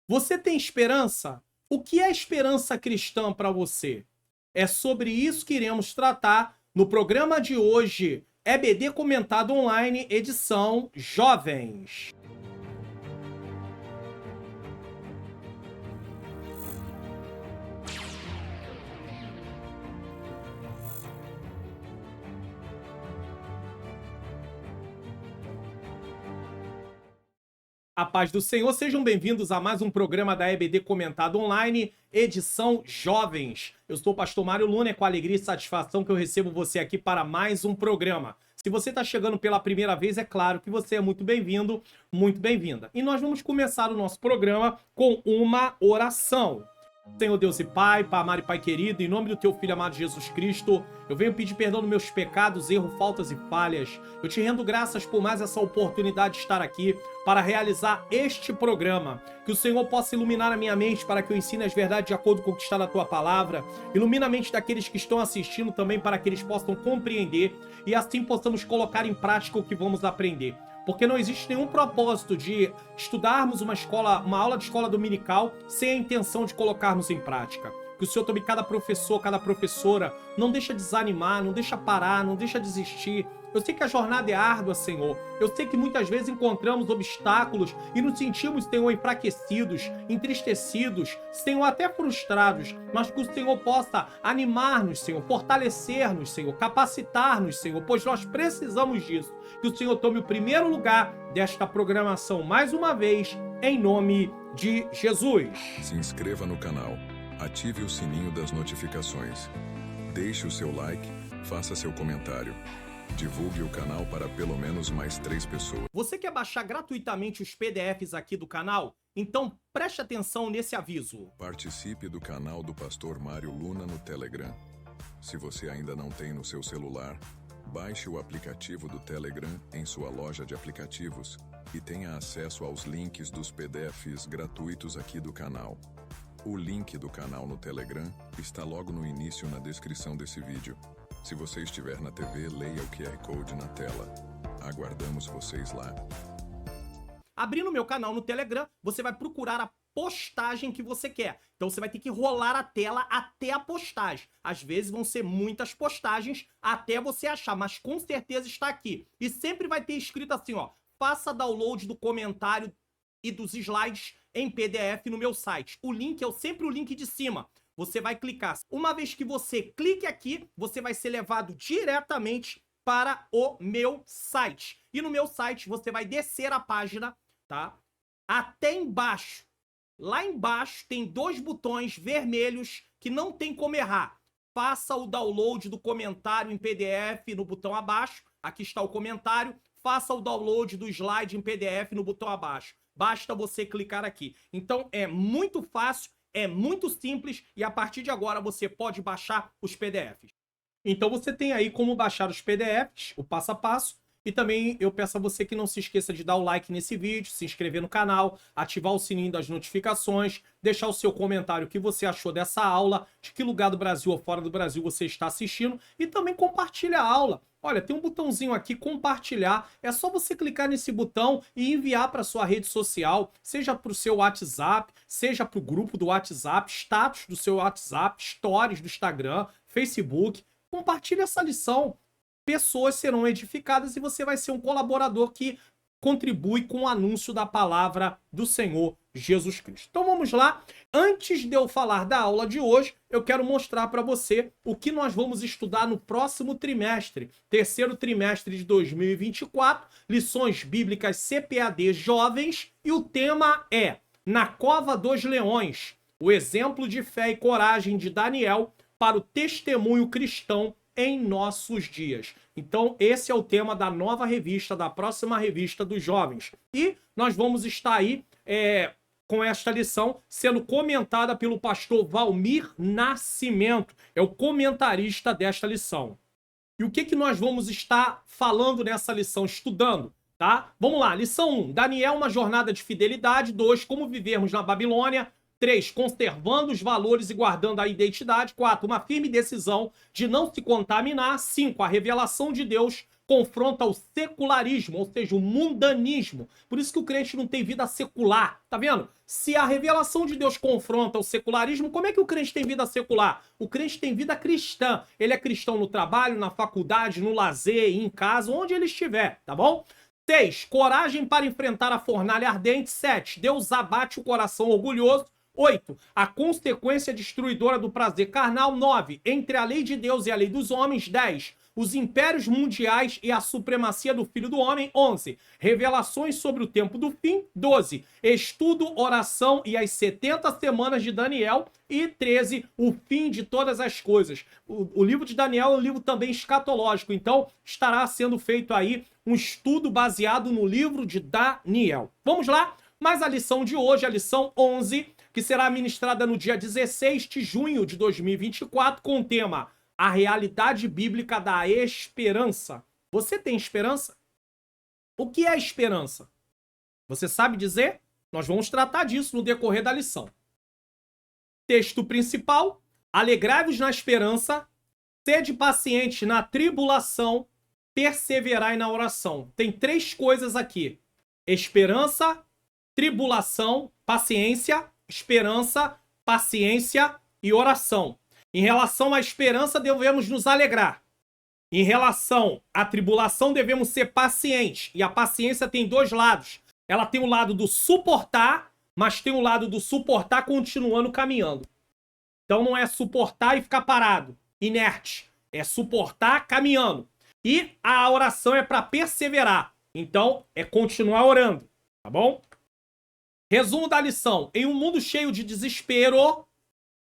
Você tem esperança? O que é esperança cristã para você? É sobre isso que iremos tratar no programa de hoje, EBD Comentado Online, edição Jovens. A paz do Senhor, sejam bem-vindos a mais um programa da EBD Comentado Online, edição Jovens. Eu sou o pastor Mário Luna, é com alegria e satisfação que eu recebo você aqui para mais um programa. Se você está chegando pela primeira vez, é claro que você é muito bem-vindo, muito bem-vinda. E nós vamos começar o nosso programa com uma oração. Senhor Deus e Pai, Pai amado e Pai querido, em nome do Teu Filho amado Jesus Cristo, eu venho pedir perdão dos meus pecados, erros, faltas e falhas. Eu te rendo graças por mais essa oportunidade de estar aqui para realizar este programa. Que o Senhor possa iluminar a minha mente para que eu ensine as verdades de acordo com o que está na Tua Palavra. Ilumina a mente daqueles que estão assistindo também para que eles possam compreender e assim possamos colocar em prática o que vamos aprender. Porque não existe nenhum propósito de estudarmos uma aula de escola dominical sem a intenção de colocarmos em prática. Que o Senhor tome cada professor, cada professora, não deixa desanimar, não deixa parar, não deixa desistir. Eu sei que a jornada é árdua, Senhor. Eu sei que muitas vezes encontramos obstáculos e nos sentimos, Senhor, enfraquecidos, entristecidos, Senhor, até frustrados. Mas que o Senhor possa animar-nos, Senhor, fortalecer-nos, Senhor, capacitar-nos, Senhor, pois nós precisamos disso. Que o Senhor tome o primeiro lugar desta programação mais uma vez, em nome de Jesus. Se inscreva no canal, ative o sininho das notificações, deixe o seu like, faça seu comentário. Divulgue o canal para pelo menos mais 3 pessoas. Você quer baixar gratuitamente os PDFs aqui do canal? Então preste atenção nesse aviso. Participe do canal do Pastor Mário Luna no Telegram. Se você ainda não tem no seu celular, baixe o aplicativo do Telegram em sua loja de aplicativos e tenha acesso aos links dos PDFs gratuitos aqui do canal. O link do canal no Telegram está logo no início na descrição desse vídeo. Se você estiver na TV, leia o QR Code na tela. Aguardamos vocês lá. Abrindo o meu canal no Telegram, você vai procurar a postagem que você quer. Então você vai ter que rolar a tela até a postagem. Às vezes vão ser muitas postagens até você achar, mas com certeza está aqui. E sempre vai ter escrito assim, ó, faça download do comentário e dos slides em PDF no meu site. O link é sempre o link de cima. Você vai clicar. Uma vez que você clique aqui, você vai ser levado diretamente para o meu site. E no meu site você vai descer a página, tá? Até embaixo. Lá embaixo tem 2 botões vermelhos que não tem como errar. Faça o download do comentário em PDF no botão abaixo. Aqui está o comentário. Faça o download do slide em PDF no botão abaixo. Basta você clicar aqui. Então é muito fácil. É muito simples e a partir de agora você pode baixar os PDFs. Então você tem aí como baixar os PDFs, o passo a passo. E também eu peço a você que não se esqueça de dar o like nesse vídeo, se inscrever no canal, ativar o sininho das notificações, deixar o seu comentário o que você achou dessa aula, de que lugar do Brasil ou fora do Brasil você está assistindo e também compartilha a aula. Olha, tem um botãozinho aqui, compartilhar. É só você clicar nesse botão e enviar para sua rede social, seja para o seu WhatsApp, seja para o grupo do WhatsApp, status do seu WhatsApp, stories do Instagram, Facebook. Compartilhe essa lição. Pessoas serão edificadas e você vai ser um colaborador que contribui com o anúncio da palavra do Senhor Jesus Cristo. Então vamos lá. Antes de eu falar da aula de hoje, eu quero mostrar para você o que nós vamos estudar no próximo trimestre, terceiro trimestre de 2024, lições bíblicas CPAD Jovens, e o tema é Na Cova dos Leões, o exemplo de fé e coragem de Daniel para o testemunho cristão em nossos dias. Então, esse é o tema da nova revista, da próxima revista dos jovens. E nós vamos estar aí com esta lição sendo comentada pelo pastor Valmir Nascimento. É o comentarista desta lição. E o que nós vamos estar falando nessa lição, estudando? Tá? Vamos lá, lição 1. Daniel, uma jornada de fidelidade. 2. Como vivermos na Babilônia. 3. Conservando os valores e guardando a identidade. 4. Uma firme decisão de não se contaminar. 5. A revelação de Deus confronta o secularismo, ou seja, o mundanismo. Por isso que o crente não tem vida secular, tá vendo? Se a revelação de Deus confronta o secularismo, como é que o crente tem vida secular? O crente tem vida cristã. Ele é cristão no trabalho, na faculdade, no lazer, em casa, onde ele estiver, tá bom? 6. Coragem para enfrentar a fornalha ardente. 7. Deus abate o coração orgulhoso. 8. A consequência destruidora do prazer carnal. 9. Entre a lei de Deus e a lei dos homens. 10. Os impérios mundiais e a supremacia do Filho do Homem. 11. Revelações sobre o tempo do fim. 12. Estudo, oração e as 70 semanas de Daniel. E 13. O fim de todas as coisas. O livro de Daniel é um livro também escatológico, então estará sendo feito aí um estudo baseado no livro de Daniel. Vamos lá? Mas a lição de hoje, a lição 11, que será ministrada no dia 16 de junho de 2024, com o tema A Realidade Bíblica da Esperança. Você tem esperança? O que é esperança? Você sabe dizer? Nós vamos tratar disso no decorrer da lição. Texto principal: alegrai-vos na esperança, sede paciente na tribulação, perseverai na oração. Tem 3 coisas aqui: esperança, tribulação, paciência, esperança, paciência e oração. Em relação à esperança, devemos nos alegrar. Em relação à tribulação, devemos ser pacientes. E a paciência tem 2 lados. Ela tem o lado do suportar, mas tem o lado do suportar continuando caminhando. Então não é suportar e ficar parado, inerte. É suportar caminhando. E a oração é para perseverar. Então é continuar orando, tá bom? Resumo da lição. Em um mundo cheio de desespero,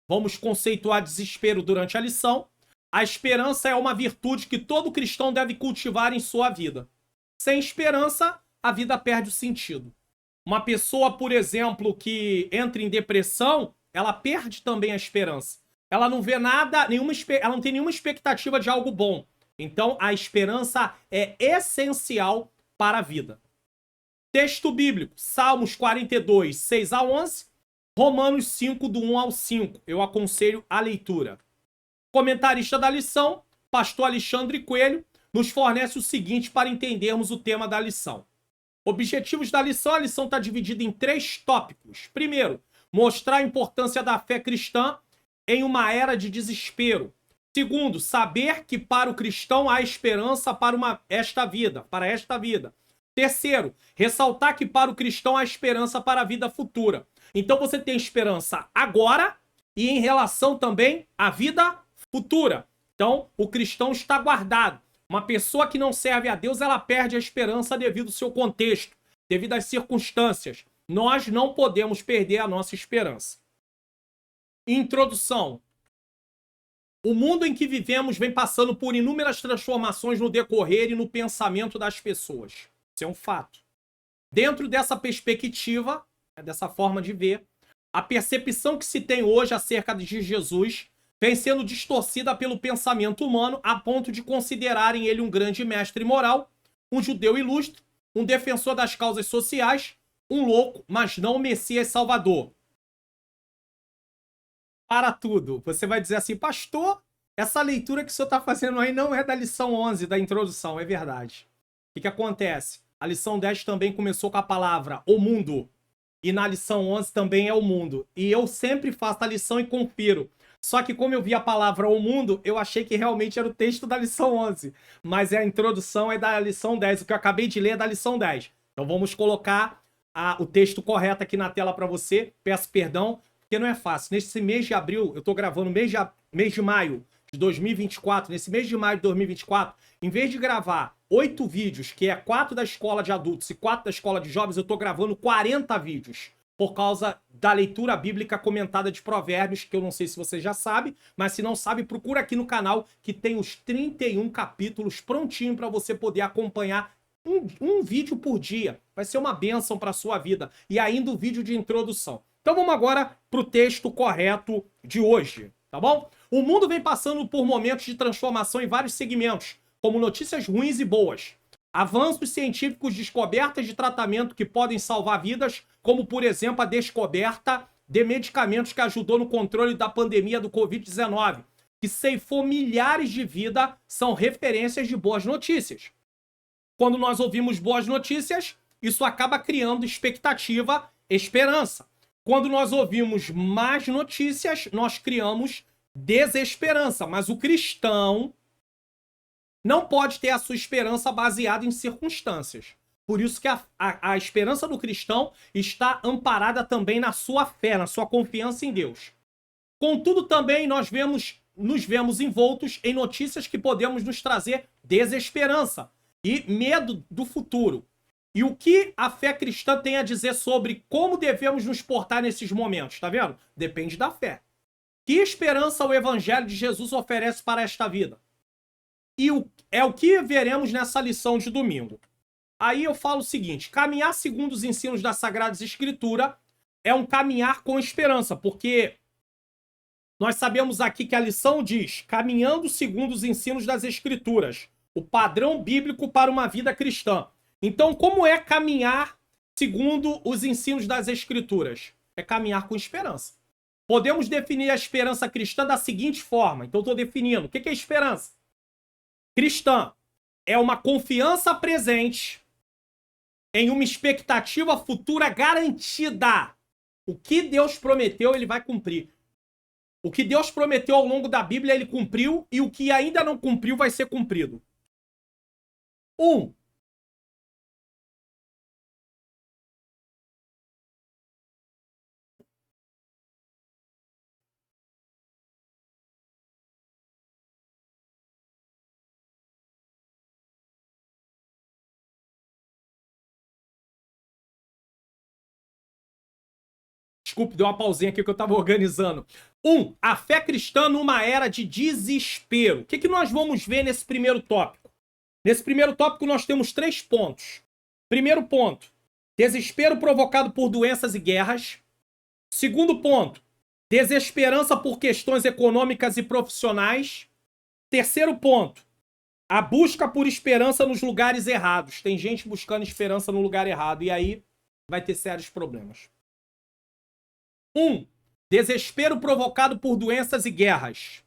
vamos conceituar desespero durante a lição, a esperança é uma virtude que todo cristão deve cultivar em sua vida. Sem esperança, a vida perde o sentido. Uma pessoa, por exemplo, que entra em depressão, ela perde também a esperança. Ela não vê nada, ela não tem nenhuma expectativa de algo bom. Então, a esperança é essencial para a vida. Texto bíblico: Salmos 42, 6 a 11, Romanos 5, do 1 ao 5. Eu aconselho a leitura. Comentarista da lição, pastor Alexandre Coelho, nos fornece o seguinte para entendermos o tema da lição. Objetivos da lição: a lição está dividida em 3 tópicos. Primeiro, mostrar a importância da fé cristã em uma era de desespero. Segundo, saber que para o cristão há esperança para esta vida. Terceiro, ressaltar que para o cristão há esperança para a vida futura. Então você tem esperança agora e em relação também à vida futura. Então o cristão está guardado. Uma pessoa que não serve a Deus, ela perde a esperança devido ao seu contexto, devido às circunstâncias. Nós não podemos perder a nossa esperança. Introdução. O mundo em que vivemos vem passando por inúmeras transformações no decorrer e no pensamento das pessoas. Isso é um fato. Dentro dessa perspectiva, dessa forma de ver, a percepção que se tem hoje acerca de Jesus vem sendo distorcida pelo pensamento humano a ponto de considerarem ele um grande mestre moral, um judeu ilustre, um defensor das causas sociais, um louco, mas não o Messias Salvador. Para tudo. Você vai dizer assim: pastor, essa leitura que o senhor está fazendo aí não é da lição 11, da introdução. É verdade. O que acontece? A lição 10 também começou com a palavra o mundo. E na lição 11 também é o mundo. E eu sempre faço a lição e confiro. Só que como eu vi a palavra o mundo, eu achei que realmente era o texto da lição 11. Mas a introdução é da lição 10. O que eu acabei de ler é da lição 10. Então vamos colocar o texto correto aqui na tela para você. Peço perdão, porque não é fácil. Nesse mês de abril, eu estou gravando mês de maio de 2024. Nesse mês de maio de 2024, em vez de gravar 8 vídeos, que é 4 da escola de adultos e 4 da escola de jovens, eu tô gravando 40 vídeos. Por causa da leitura bíblica comentada de Provérbios, que eu não sei se você já sabe, mas se não sabe, procura aqui no canal, que tem os 31 capítulos prontinho para você poder acompanhar um vídeo por dia. Vai ser uma bênção para sua vida. E ainda o vídeo de introdução. Então vamos agora pro texto correto de hoje, tá bom? O mundo vem passando por momentos de transformação em vários segmentos, como notícias ruins e boas. Avanços científicos, descobertas de tratamento que podem salvar vidas, como, por exemplo, a descoberta de medicamentos que ajudou no controle da pandemia do Covid-19, que ceifou milhares de vidas, são referências de boas notícias. Quando nós ouvimos boas notícias, isso acaba criando expectativa, esperança. Quando nós ouvimos más notícias, nós criamos desesperança. Mas o cristão não pode ter a sua esperança baseada em circunstâncias. Por isso que a esperança do cristão está amparada também na sua fé, na sua confiança em Deus. Contudo, também nós nos vemos envoltos em notícias que podemos nos trazer desesperança e medo do futuro. E o que a fé cristã tem a dizer sobre como devemos nos portar nesses momentos, tá vendo? Depende da fé. Que esperança o Evangelho de Jesus oferece para esta vida? E é o que veremos nessa lição de domingo. Aí eu falo o seguinte, caminhar segundo os ensinos das Sagradas Escrituras é um caminhar com esperança, porque nós sabemos aqui que a lição diz, caminhando segundo os ensinos das Escrituras, o padrão bíblico para uma vida cristã. Então, como é caminhar segundo os ensinos das Escrituras? É caminhar com esperança. Podemos definir a esperança cristã da seguinte forma. Então, eu estou definindo. O que é esperança? Cristã é uma confiança presente em uma expectativa futura garantida. O que Deus prometeu, ele vai cumprir. O que Deus prometeu ao longo da Bíblia, ele cumpriu, e o que ainda não cumpriu vai ser cumprido. 1. Desculpe, deu uma pausinha aqui que eu estava organizando. 1. A fé cristã numa era de desespero. O que nós vamos ver nesse primeiro tópico? Nesse primeiro tópico nós temos 3 pontos. Primeiro ponto, desespero provocado por doenças e guerras. Segundo ponto, desesperança por questões econômicas e profissionais. Terceiro ponto, a busca por esperança nos lugares errados. Tem gente buscando esperança no lugar errado e aí vai ter sérios problemas. 1. Desespero provocado por doenças e guerras.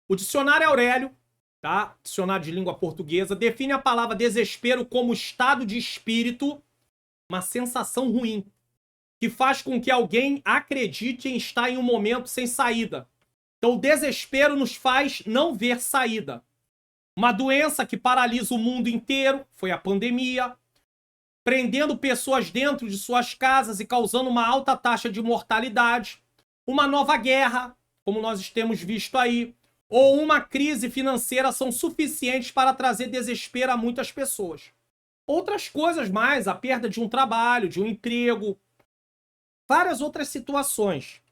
O dicionário Aurélio, tá? Dicionário de língua portuguesa, define a palavra desespero como estado de espírito, uma sensação ruim, que faz com que alguém acredite em estar em um momento sem saída. Então, o desespero nos faz não ver saída. Uma doença que paralisa o mundo inteiro, foi a pandemia, prendendo pessoas dentro de suas casas e causando uma alta taxa de mortalidade. Uma nova guerra, como nós temos visto aí, ou uma crise financeira são suficientes para trazer desespero a muitas pessoas. Outras coisas mais, a perda de um trabalho, de um emprego, várias outras situações.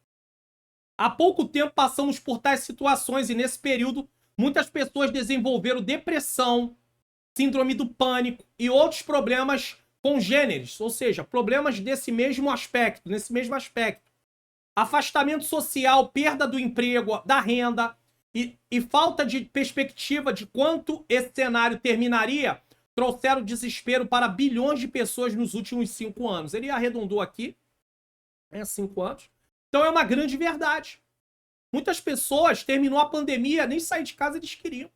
Há pouco tempo passamos por tais situações e nesse período muitas pessoas desenvolveram depressão, síndrome do pânico e outros problemas congêneres, ou seja, problemas desse mesmo aspecto, nesse mesmo aspecto. Afastamento social, perda do emprego, da renda e falta de perspectiva de quanto esse cenário terminaria, trouxeram desespero para bilhões de pessoas nos últimos 5 anos. Ele arredondou aqui, 5 anos. Então é uma grande verdade. Muitas pessoas, terminou a pandemia, nem sair de casa eles queriam.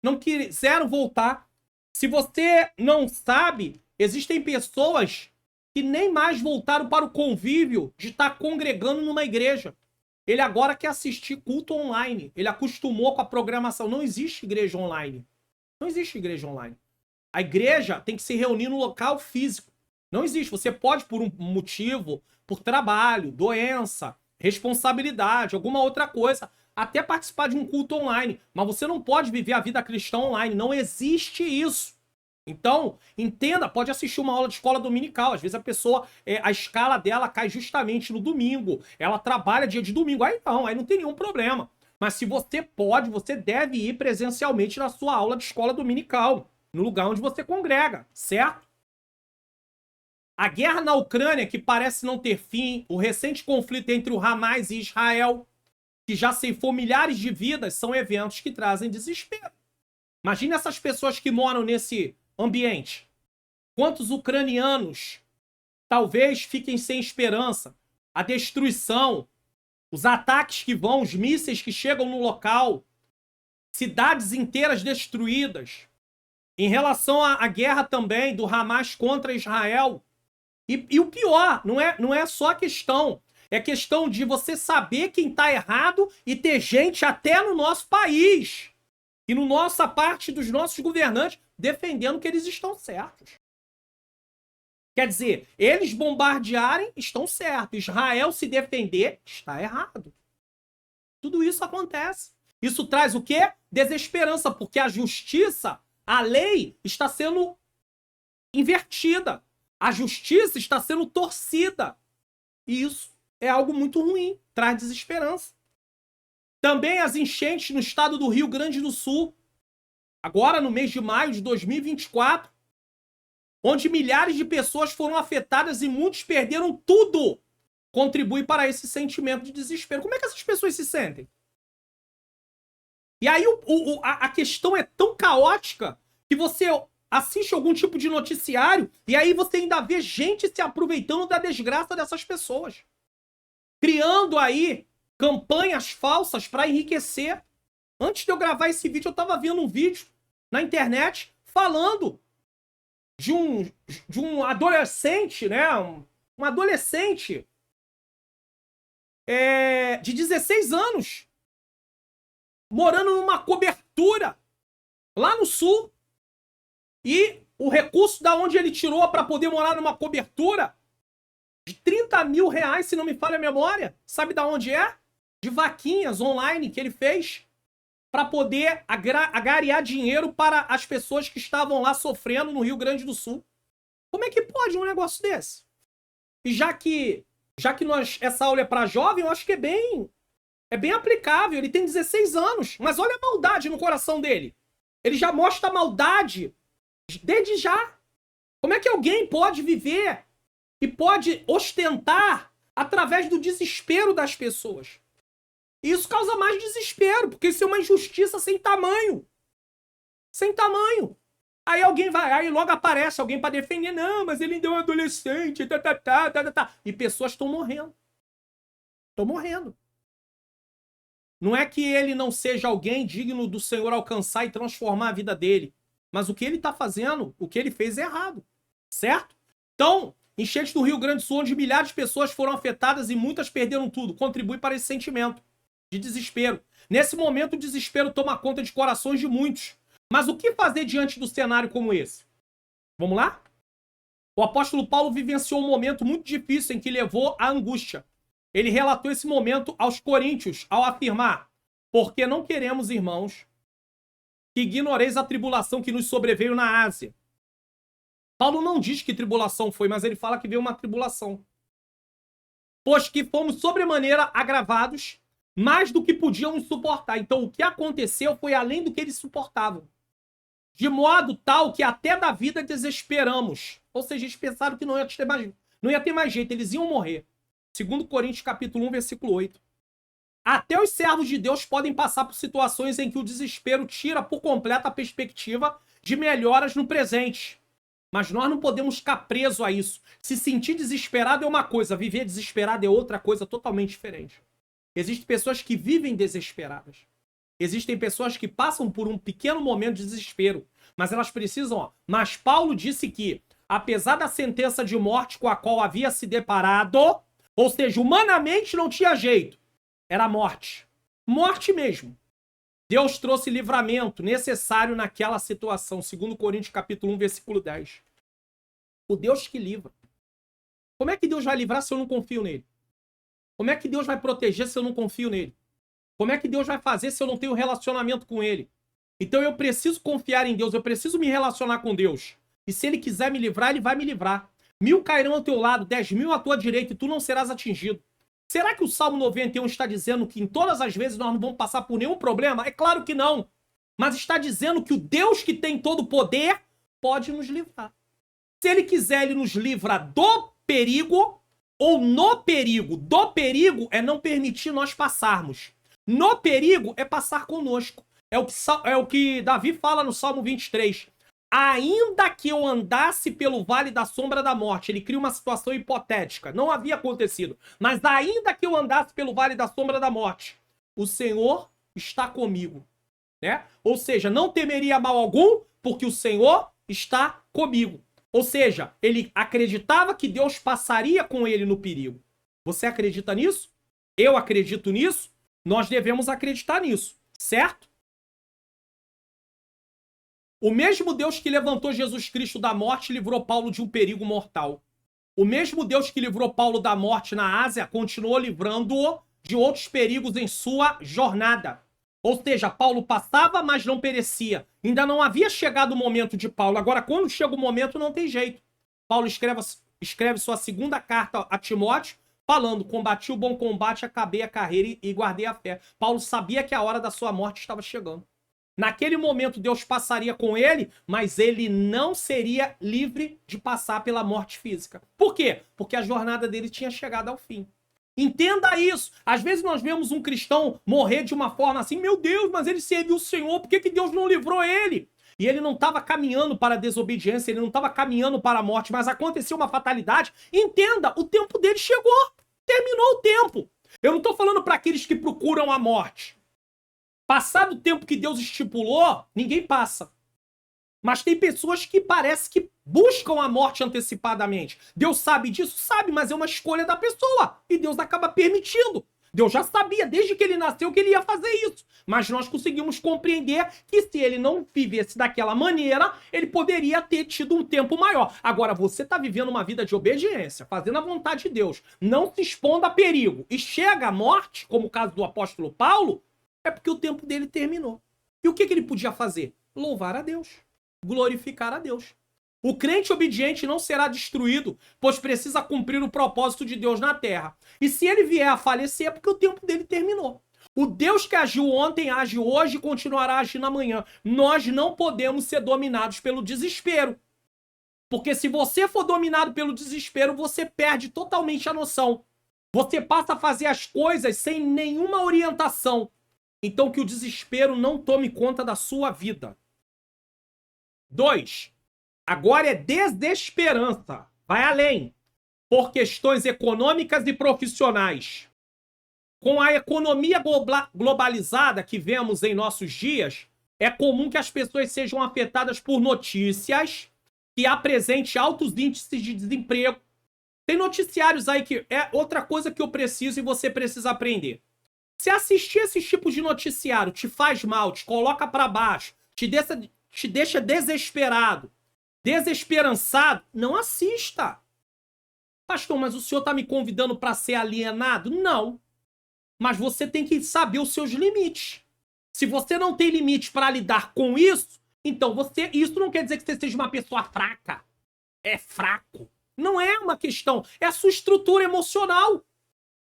Não quiseram voltar. Se você não sabe, existem pessoas que nem mais voltaram para o convívio de estar congregando numa igreja. Ele agora quer assistir culto online. Ele acostumou com a programação. Não existe igreja online. Não existe igreja online. A igreja tem que se reunir no local físico. Não existe. Você pode, por um motivo, por trabalho, doença, responsabilidade, alguma outra coisa, até participar de um culto online. Mas você não pode viver a vida cristã online. Não existe isso. Então, entenda, pode assistir uma aula de escola dominical. Às vezes a pessoa, a escala dela cai justamente no domingo. Ela trabalha dia de domingo. Aí não tem nenhum problema. Mas se você pode, você deve ir presencialmente na sua aula de escola dominical, no lugar onde você congrega, certo? A guerra na Ucrânia, que parece não ter fim, o recente conflito entre o Hamas e Israel, que já ceifou milhares de vidas, são eventos que trazem desespero. Imagine essas pessoas que moram nesse ambiente. Quantos ucranianos talvez fiquem sem esperança? A destruição, os ataques que vão, os mísseis que chegam no local, cidades inteiras destruídas. em relação à guerra também do Hamas contra Israel. E o pior, não é só a questão. É questão de você saber quem está errado e ter gente até no nosso país e no nossa parte dos nossos governantes defendendo que eles estão certos. Quer dizer, eles bombardearem, estão certos. Israel se defender, está errado. Tudo isso acontece. Isso traz o quê? Desesperança, porque a justiça, a lei, está sendo invertida. A justiça está sendo torcida. E isso é algo muito ruim, traz desesperança. Também as enchentes no estado do Rio Grande do Sul, agora no mês de maio de 2024, onde milhares de pessoas foram afetadas e muitos perderam tudo, contribui para esse sentimento de desespero. Como é que essas pessoas se sentem? E aí a questão é tão caótica que você assiste algum tipo de noticiário e aí você ainda vê gente se aproveitando da desgraça dessas pessoas. Criando aí campanhas falsas para enriquecer. Antes de eu gravar esse vídeo, eu estava vendo um vídeo na internet falando de um adolescente, né? Um adolescente de 16 anos morando numa cobertura lá no sul. E o recurso da onde ele tirou para poder morar numa cobertura de 30 mil reais, se não me falha a memória, sabe da onde é? De vaquinhas online que ele fez para poder agariar dinheiro para as pessoas que estavam lá sofrendo no Rio Grande do Sul. Como é que pode um negócio desse? E já que essa aula é para jovem, eu acho que é bem aplicável. Ele tem 16 anos, mas olha a maldade no coração dele. Ele já mostra a maldade desde já. Como é que alguém pode viver e pode ostentar através do desespero das pessoas? E isso causa mais desespero, porque isso é uma injustiça sem tamanho. Sem tamanho. Aí aí logo aparece alguém para defender. Não, mas ele ainda é um adolescente. E pessoas estão morrendo. Estão morrendo. Não é que ele não seja alguém digno do Senhor alcançar e transformar a vida dele. Mas o que ele está fazendo, o que ele fez é errado. Certo? Então, enchente do Rio Grande do Sul, onde milhares de pessoas foram afetadas e muitas perderam tudo, contribui para esse sentimento de desespero. Nesse momento, o desespero toma conta de corações de muitos. Mas o que fazer diante do cenário como esse? Vamos lá? O apóstolo Paulo vivenciou um momento muito difícil em que levou à angústia. Ele relatou esse momento aos coríntios ao afirmar: porque não queremos, irmãos, que ignoreis a tribulação que nos sobreveio na Ásia. Paulo não diz que tribulação foi, mas ele fala que veio uma tribulação. Pois que fomos sobremaneira agravados, mais do que podíamos suportar. Então o que aconteceu foi além do que eles suportavam. De modo tal que até da vida desesperamos. Ou seja, eles pensaram que não ia ter mais jeito, eles iam morrer. 2 Coríntios capítulo 1, versículo 8. Até os servos de Deus podem passar por situações em que o desespero tira por completo a perspectiva de melhoras no presente. Mas nós não podemos ficar presos a isso. Se sentir desesperado é uma coisa, viver desesperado é outra coisa totalmente diferente. Existem pessoas que vivem desesperadas. Existem pessoas que passam por um pequeno momento de desespero. Mas elas precisam... Mas Paulo disse que, apesar da sentença de morte com a qual havia se deparado, ou seja, humanamente não tinha jeito, era a morte. Morte mesmo. Deus trouxe livramento necessário naquela situação. 2 Coríntios capítulo 1, versículo 10. O Deus que livra. Como é que Deus vai livrar se eu não confio nele? Como é que Deus vai proteger se eu não confio nele? Como é que Deus vai fazer se eu não tenho relacionamento com ele? Então eu preciso confiar em Deus, eu preciso me relacionar com Deus. E se ele quiser me livrar, ele vai me livrar. 1000 cairão ao teu lado, 10.000 à tua direita, e tu não serás atingido. Será que o Salmo 91 está dizendo que em todas as vezes nós não vamos passar por nenhum problema? É claro que não. Mas está dizendo que o Deus que tem todo o poder pode nos livrar. Se ele quiser, ele nos livra do perigo ou no perigo. Do perigo é não permitir nós passarmos. No perigo é passar conosco. É o que Davi fala no Salmo 23. Ainda que eu andasse pelo vale da sombra da morte, ele cria uma situação hipotética, não havia acontecido, mas ainda que eu andasse pelo vale da sombra da morte, o Senhor está comigo. né? Ou seja, não temeria mal algum, porque o Senhor está comigo. Ou seja, ele acreditava que Deus passaria com ele no perigo. Você acredita nisso? Eu acredito nisso? Nós devemos acreditar nisso, certo? O mesmo Deus que levantou Jesus Cristo da morte livrou Paulo de um perigo mortal. O mesmo Deus que livrou Paulo da morte na Ásia continuou livrando-o de outros perigos em sua jornada. Ou seja, Paulo passava, mas não perecia. Ainda não havia chegado o momento de Paulo. Agora, quando chega o momento, não tem jeito. Paulo escreve sua segunda carta a Timóteo, falando: combati o bom combate, acabei a carreira e guardei a fé. Paulo sabia que a hora da sua morte estava chegando. Naquele momento, Deus passaria com ele, mas ele não seria livre de passar pela morte física. Por quê? Porque a jornada dele tinha chegado ao fim. Entenda isso. Às vezes nós vemos um cristão morrer de uma forma assim: meu Deus, mas ele serviu o Senhor, por que Deus não livrou ele? E ele não estava caminhando para a desobediência, ele não estava caminhando para a morte, mas aconteceu uma fatalidade. Entenda, o tempo dele chegou. Terminou o tempo. Eu não estou falando para aqueles que procuram a morte. Passado o tempo que Deus estipulou, ninguém passa. Mas tem pessoas que parece que buscam a morte antecipadamente. Deus sabe disso? Sabe, mas é uma escolha da pessoa. E Deus acaba permitindo. Deus já sabia, desde que ele nasceu, que ele ia fazer isso. Mas nós conseguimos compreender que se ele não vivesse daquela maneira, ele poderia ter tido um tempo maior. Agora, você está vivendo uma vida de obediência, fazendo a vontade de Deus, não se expondo a perigo, e chega a morte, como o caso do apóstolo Paulo, é porque o tempo dele terminou. E o que ele podia fazer? Louvar a Deus. Glorificar a Deus. O crente obediente não será destruído, pois precisa cumprir o propósito de Deus na terra. E se ele vier a falecer, é porque o tempo dele terminou. O Deus que agiu ontem, age hoje e continuará agindo amanhã. Nós não podemos ser dominados pelo desespero. Porque se você for dominado pelo desespero, você perde totalmente a noção. Você passa a fazer as coisas sem nenhuma orientação. Então que o desespero não tome conta da sua vida. 2. Agora é desesperança. Vai além. Por questões econômicas e profissionais. Com a economia globalizada que vemos em nossos dias, é comum que as pessoas sejam afetadas por notícias que apresentem altos índices de desemprego. Tem noticiários aí que é outra coisa que eu preciso e você precisa aprender. Se assistir esses tipos de noticiário te faz mal, te coloca para baixo, te deixa desesperado, desesperançado, não assista. Pastor, mas o senhor está me convidando para ser alienado? Não. Mas você tem que saber os seus limites. Se você não tem limite para lidar com isso, então isso não quer dizer que você seja uma pessoa fraca. É fraco. Não é uma questão, é a sua estrutura emocional.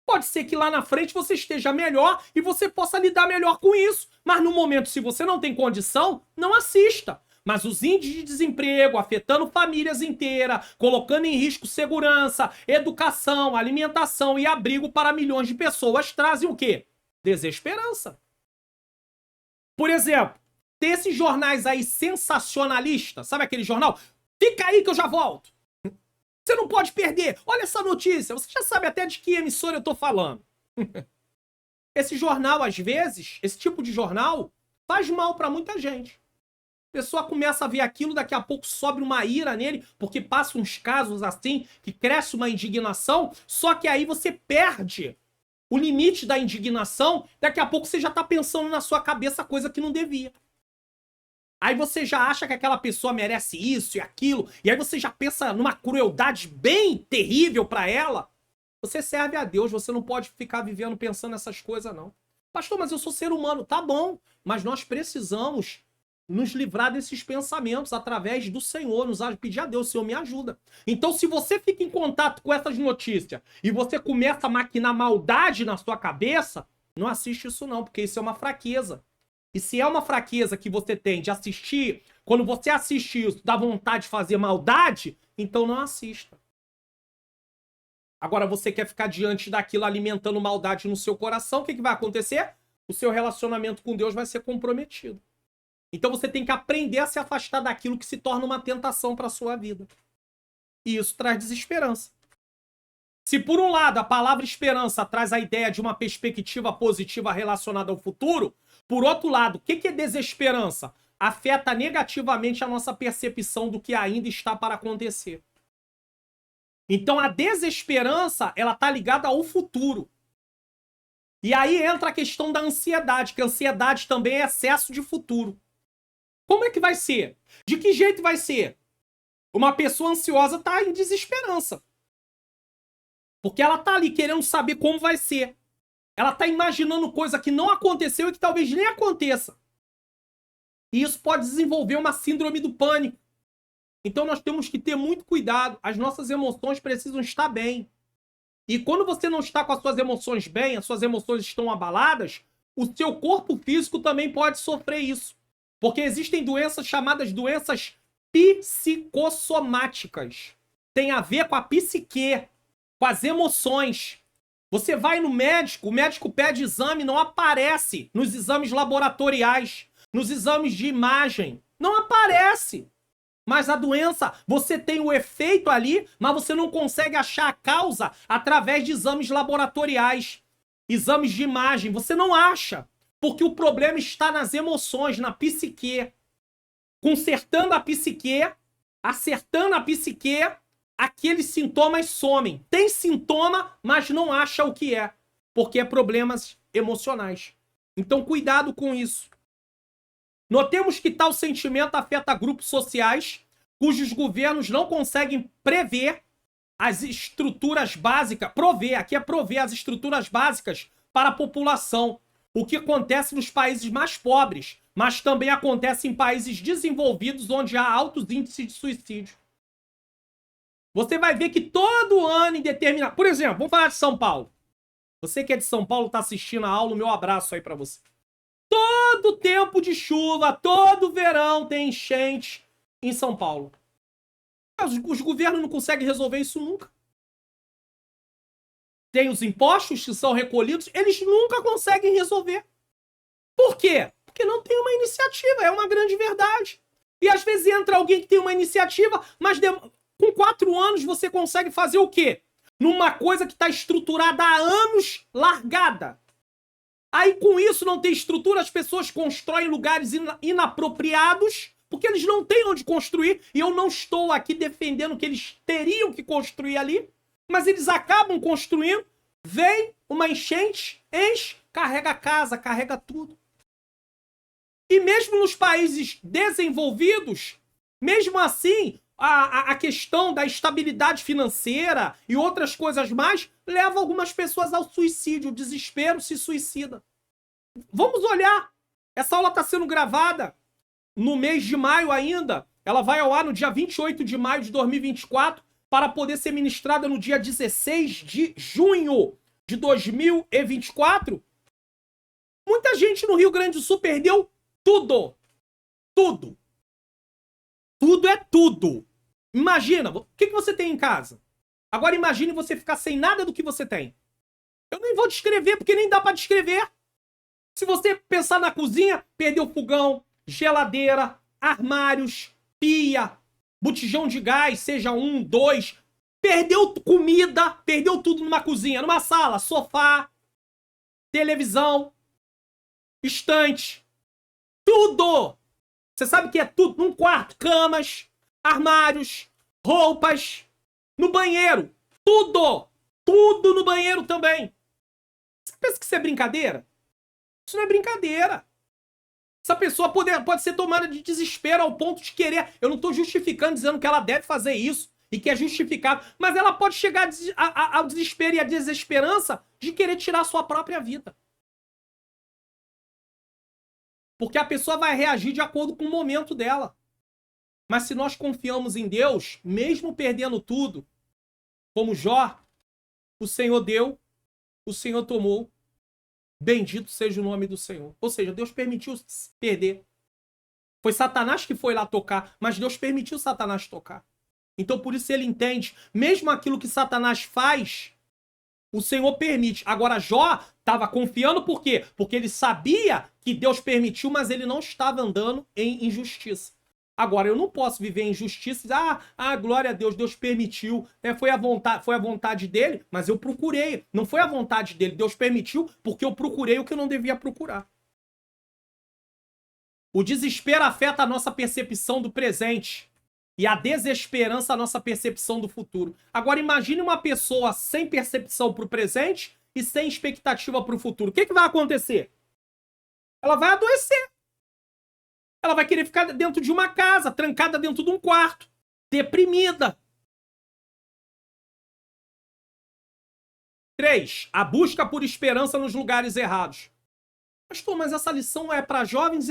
Pode ser que lá na frente você esteja melhor e você possa lidar melhor com isso. Mas no momento, se você não tem condição, não assista. Mas os índices de desemprego afetando famílias inteiras, colocando em risco segurança, educação, alimentação e abrigo para milhões de pessoas trazem o quê? Desesperança. Por exemplo, tem esses jornais aí sensacionalistas, sabe aquele jornal? Fica aí que eu já volto. Você não pode perder. Olha essa notícia. Você já sabe até de que emissora eu tô falando. Esse jornal, às vezes, esse tipo de jornal, faz mal pra muita gente. A pessoa começa a ver aquilo, daqui a pouco sobe uma ira nele, porque passa uns casos assim, que cresce uma indignação, só que aí você perde o limite da indignação, daqui a pouco você já tá pensando na sua cabeça coisa que não devia. Aí você já acha que aquela pessoa merece isso e aquilo, e aí você já pensa numa crueldade bem terrível pra ela. Você serve a Deus, você não pode ficar vivendo pensando nessas coisas, não. Pastor, mas eu sou ser humano. Tá bom, mas nós precisamos nos livrar desses pensamentos através do Senhor, pedir a Deus: Senhor, me ajuda. Então, se você fica em contato com essas notícias e você começa a maquinar maldade na sua cabeça, não assiste isso não, porque isso é uma fraqueza. E se é uma fraqueza que você tem de assistir, quando você assiste isso, dá vontade de fazer maldade, então não assista. Agora você quer ficar diante daquilo alimentando maldade no seu coração, o que vai acontecer? O seu relacionamento com Deus vai ser comprometido. Então você tem que aprender a se afastar daquilo que se torna uma tentação para a sua vida. E isso traz desesperança. Se por um lado a palavra esperança traz a ideia de uma perspectiva positiva relacionada ao futuro, por outro lado, o que é desesperança? Afeta negativamente a nossa percepção do que ainda está para acontecer. Então a desesperança, ela está ligada ao futuro. E aí entra a questão da ansiedade, que a ansiedade também é excesso de futuro. Como é que vai ser? De que jeito vai ser? Uma pessoa ansiosa está em desesperança. Porque ela está ali querendo saber como vai ser. Ela está imaginando coisa que não aconteceu e que talvez nem aconteça. E isso pode desenvolver uma síndrome do pânico. Então nós temos que ter muito cuidado. As nossas emoções precisam estar bem. E quando você não está com as suas emoções bem, as suas emoções estão abaladas, o seu corpo físico também pode sofrer isso. Porque existem doenças chamadas doenças psicossomáticas. Tem a ver com a psique, com as emoções. Você vai no médico, o médico pede exame, não aparece nos exames laboratoriais, nos exames de imagem. Não aparece. Mas a doença, você tem o efeito ali, mas você não consegue achar a causa através de exames laboratoriais, exames de imagem. Você não acha, porque o problema está nas emoções, na psique. Consertando a psique, acertando a psique, aqueles sintomas somem. Tem sintoma, mas não acha o que é, porque é problemas emocionais. Então cuidado com isso. Notemos que tal sentimento afeta grupos sociais cujos governos não conseguem prever as estruturas básicas, aqui é prover as estruturas básicas para a população, o que acontece nos países mais pobres, mas também acontece em países desenvolvidos onde há altos índices de suicídio. Você vai ver que todo ano em determinado... Por exemplo, vamos falar de São Paulo. Você que é de São Paulo, está assistindo a aula, o meu abraço aí para você. Todo tempo de chuva, todo verão tem enchente em São Paulo. Os governos não conseguem resolver isso nunca. Tem os impostos que são recolhidos, eles nunca conseguem resolver. Por quê? Porque não tem uma iniciativa, é uma grande verdade. E às vezes entra alguém que tem uma iniciativa, mas com 4 anos você consegue fazer o quê? Numa coisa que está estruturada há anos, largada. Aí, com isso, não tem estrutura, as pessoas constroem lugares inapropriados, porque eles não têm onde construir, e eu não estou aqui defendendo que eles teriam que construir ali, mas eles acabam construindo, vem uma enchente, enche, carrega a casa, carrega tudo. E mesmo nos países desenvolvidos, mesmo assim, a questão da estabilidade financeira e outras coisas mais leva algumas pessoas ao suicídio, o desespero, se suicida. Vamos olhar. Essa aula está sendo gravada no mês de maio ainda. Ela vai ao ar no dia 28 de maio de 2024 para poder ser ministrada no dia 16 de junho de 2024. Muita gente no Rio Grande do Sul perdeu tudo. Tudo. Tudo é tudo. Imagina, o que você tem em casa? Agora imagine você ficar sem nada do que você tem. Eu nem vou descrever, porque nem dá para descrever. Se você pensar na cozinha, perdeu fogão, geladeira, armários, pia, botijão de gás, seja 1, 2. Perdeu comida, perdeu tudo numa cozinha, numa sala, sofá, televisão, estante. Tudo! Você sabe que é tudo num quarto, camas, armários, roupas, no banheiro, tudo! Tudo no banheiro também. Você pensa que isso é brincadeira? Isso não é brincadeira. Essa pessoa pode ser tomada de desespero ao ponto de querer... Eu não estou justificando, dizendo que ela deve fazer isso e que é justificável, mas ela pode chegar ao desespero e à desesperança de querer tirar a sua própria vida. Porque a pessoa vai reagir de acordo com o momento dela. Mas se nós confiamos em Deus, mesmo perdendo tudo, como Jó, o Senhor deu, o Senhor tomou, bendito seja o nome do Senhor. Ou seja, Deus permitiu perder. Foi Satanás que foi lá tocar, mas Deus permitiu Satanás tocar. Então por isso ele entende, mesmo aquilo que Satanás faz, o Senhor permite. Agora Jó estava confiando por quê? Porque ele sabia que Deus permitiu, mas ele não estava andando em injustiça. Agora, eu não posso viver em injustiça e dizer, glória a Deus, Deus permitiu, né? Foi a vontade dele, mas eu procurei. Não foi a vontade dele, Deus permitiu porque eu procurei o que eu não devia procurar. O desespero afeta a nossa percepção do presente e a desesperança a nossa percepção do futuro. Agora, imagine uma pessoa sem percepção para o presente e sem expectativa para o futuro. O que vai acontecer? Ela vai adoecer. Ela vai querer ficar dentro de uma casa, trancada dentro de um quarto, deprimida. 3. A busca por esperança nos lugares errados. Pastor, mas essa lição é para jovens?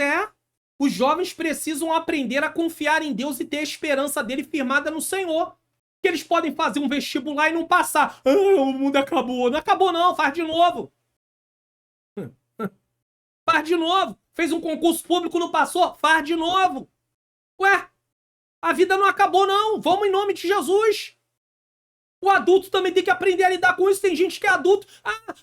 Os jovens precisam aprender a confiar em Deus e ter a esperança dele firmada no Senhor. Que eles podem fazer um vestibular e não passar. O mundo acabou. Não acabou não, faz de novo. Faz de novo. Fez um concurso público, não passou? Faz de novo. Ué, a vida não acabou não. Vamos em nome de Jesus. O adulto também tem que aprender a lidar com isso. Tem gente que é adulto.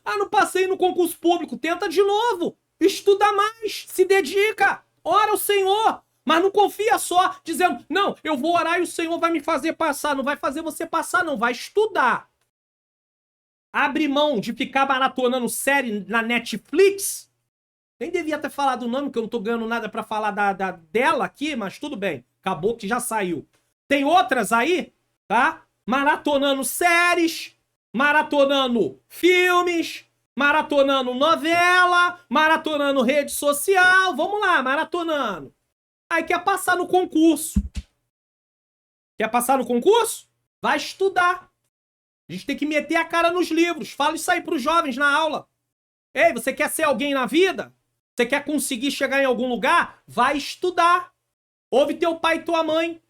Não passei no concurso público. Tenta de novo. Estuda mais. Se dedica. Ora ao Senhor. Mas não confia só dizendo, não, eu vou orar e o Senhor vai me fazer passar. Não vai fazer você passar, não. Vai estudar. Abre mão de ficar maratonando série na Netflix. Nem devia ter falado o nome, que eu não tô ganhando nada pra falar dela aqui, mas tudo bem. Acabou que já saiu. Tem outras aí, tá? Maratonando séries, maratonando filmes, maratonando novela, maratonando rede social. Vamos lá, maratonando. Aí quer passar no concurso. Quer passar no concurso? Vai estudar. A gente tem que meter a cara nos livros. Fala isso aí pros jovens na aula. Ei, você quer ser alguém na vida? Você quer conseguir chegar em algum lugar? Vai estudar. Ouve teu pai e tua mãe.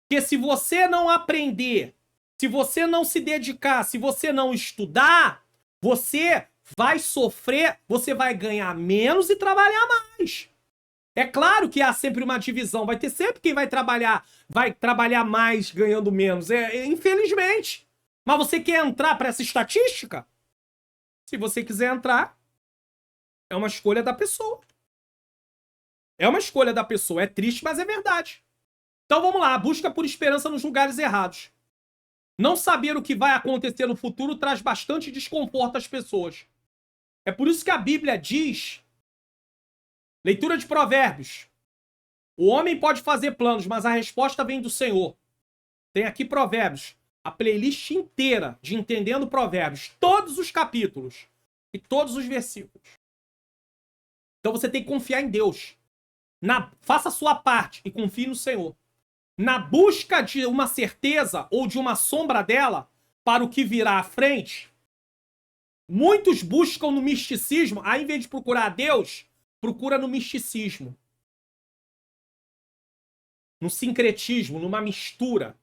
Porque se você não aprender, se você não se dedicar, se você não estudar, você vai sofrer, você vai ganhar menos e trabalhar mais. É claro que há sempre uma divisão. Vai ter sempre quem vai trabalhar mais ganhando menos. Infelizmente. Mas você quer entrar para essa estatística? Se você quiser entrar, é uma escolha da pessoa. É uma escolha da pessoa. É triste, mas é verdade. Então vamos lá. A busca por esperança nos lugares errados. Não saber o que vai acontecer no futuro traz bastante desconforto às pessoas. É por isso que a Bíblia diz... Leitura de Provérbios. O homem pode fazer planos, mas a resposta vem do Senhor. Tem aqui Provérbios. A playlist inteira de Entendendo Provérbios. Todos os capítulos. E todos os versículos. Então você tem que confiar em Deus. Faça a sua parte e confie no Senhor. Na busca de uma certeza ou de uma sombra dela para o que virá à frente, muitos buscam no misticismo, ao invés de procurar a Deus, procura no misticismo. No sincretismo, numa mistura.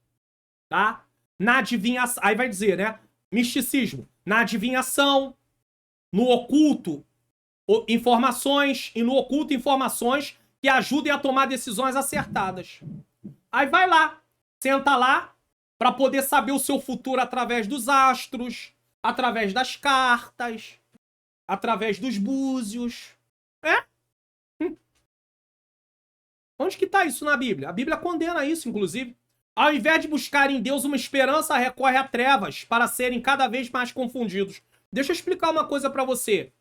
Tá? Na adivinhação. Aí vai dizer, né? Misticismo. Na adivinhação, no oculto, informações, e no oculto informações que ajudem a tomar decisões acertadas. Aí vai lá, senta lá, para poder saber o seu futuro através dos astros, através das cartas, através dos búzios. Onde que tá isso na Bíblia? A Bíblia condena isso, inclusive. Ao invés de buscar em Deus uma esperança, recorre a trevas para serem cada vez mais confundidos. Deixa eu explicar uma coisa para você.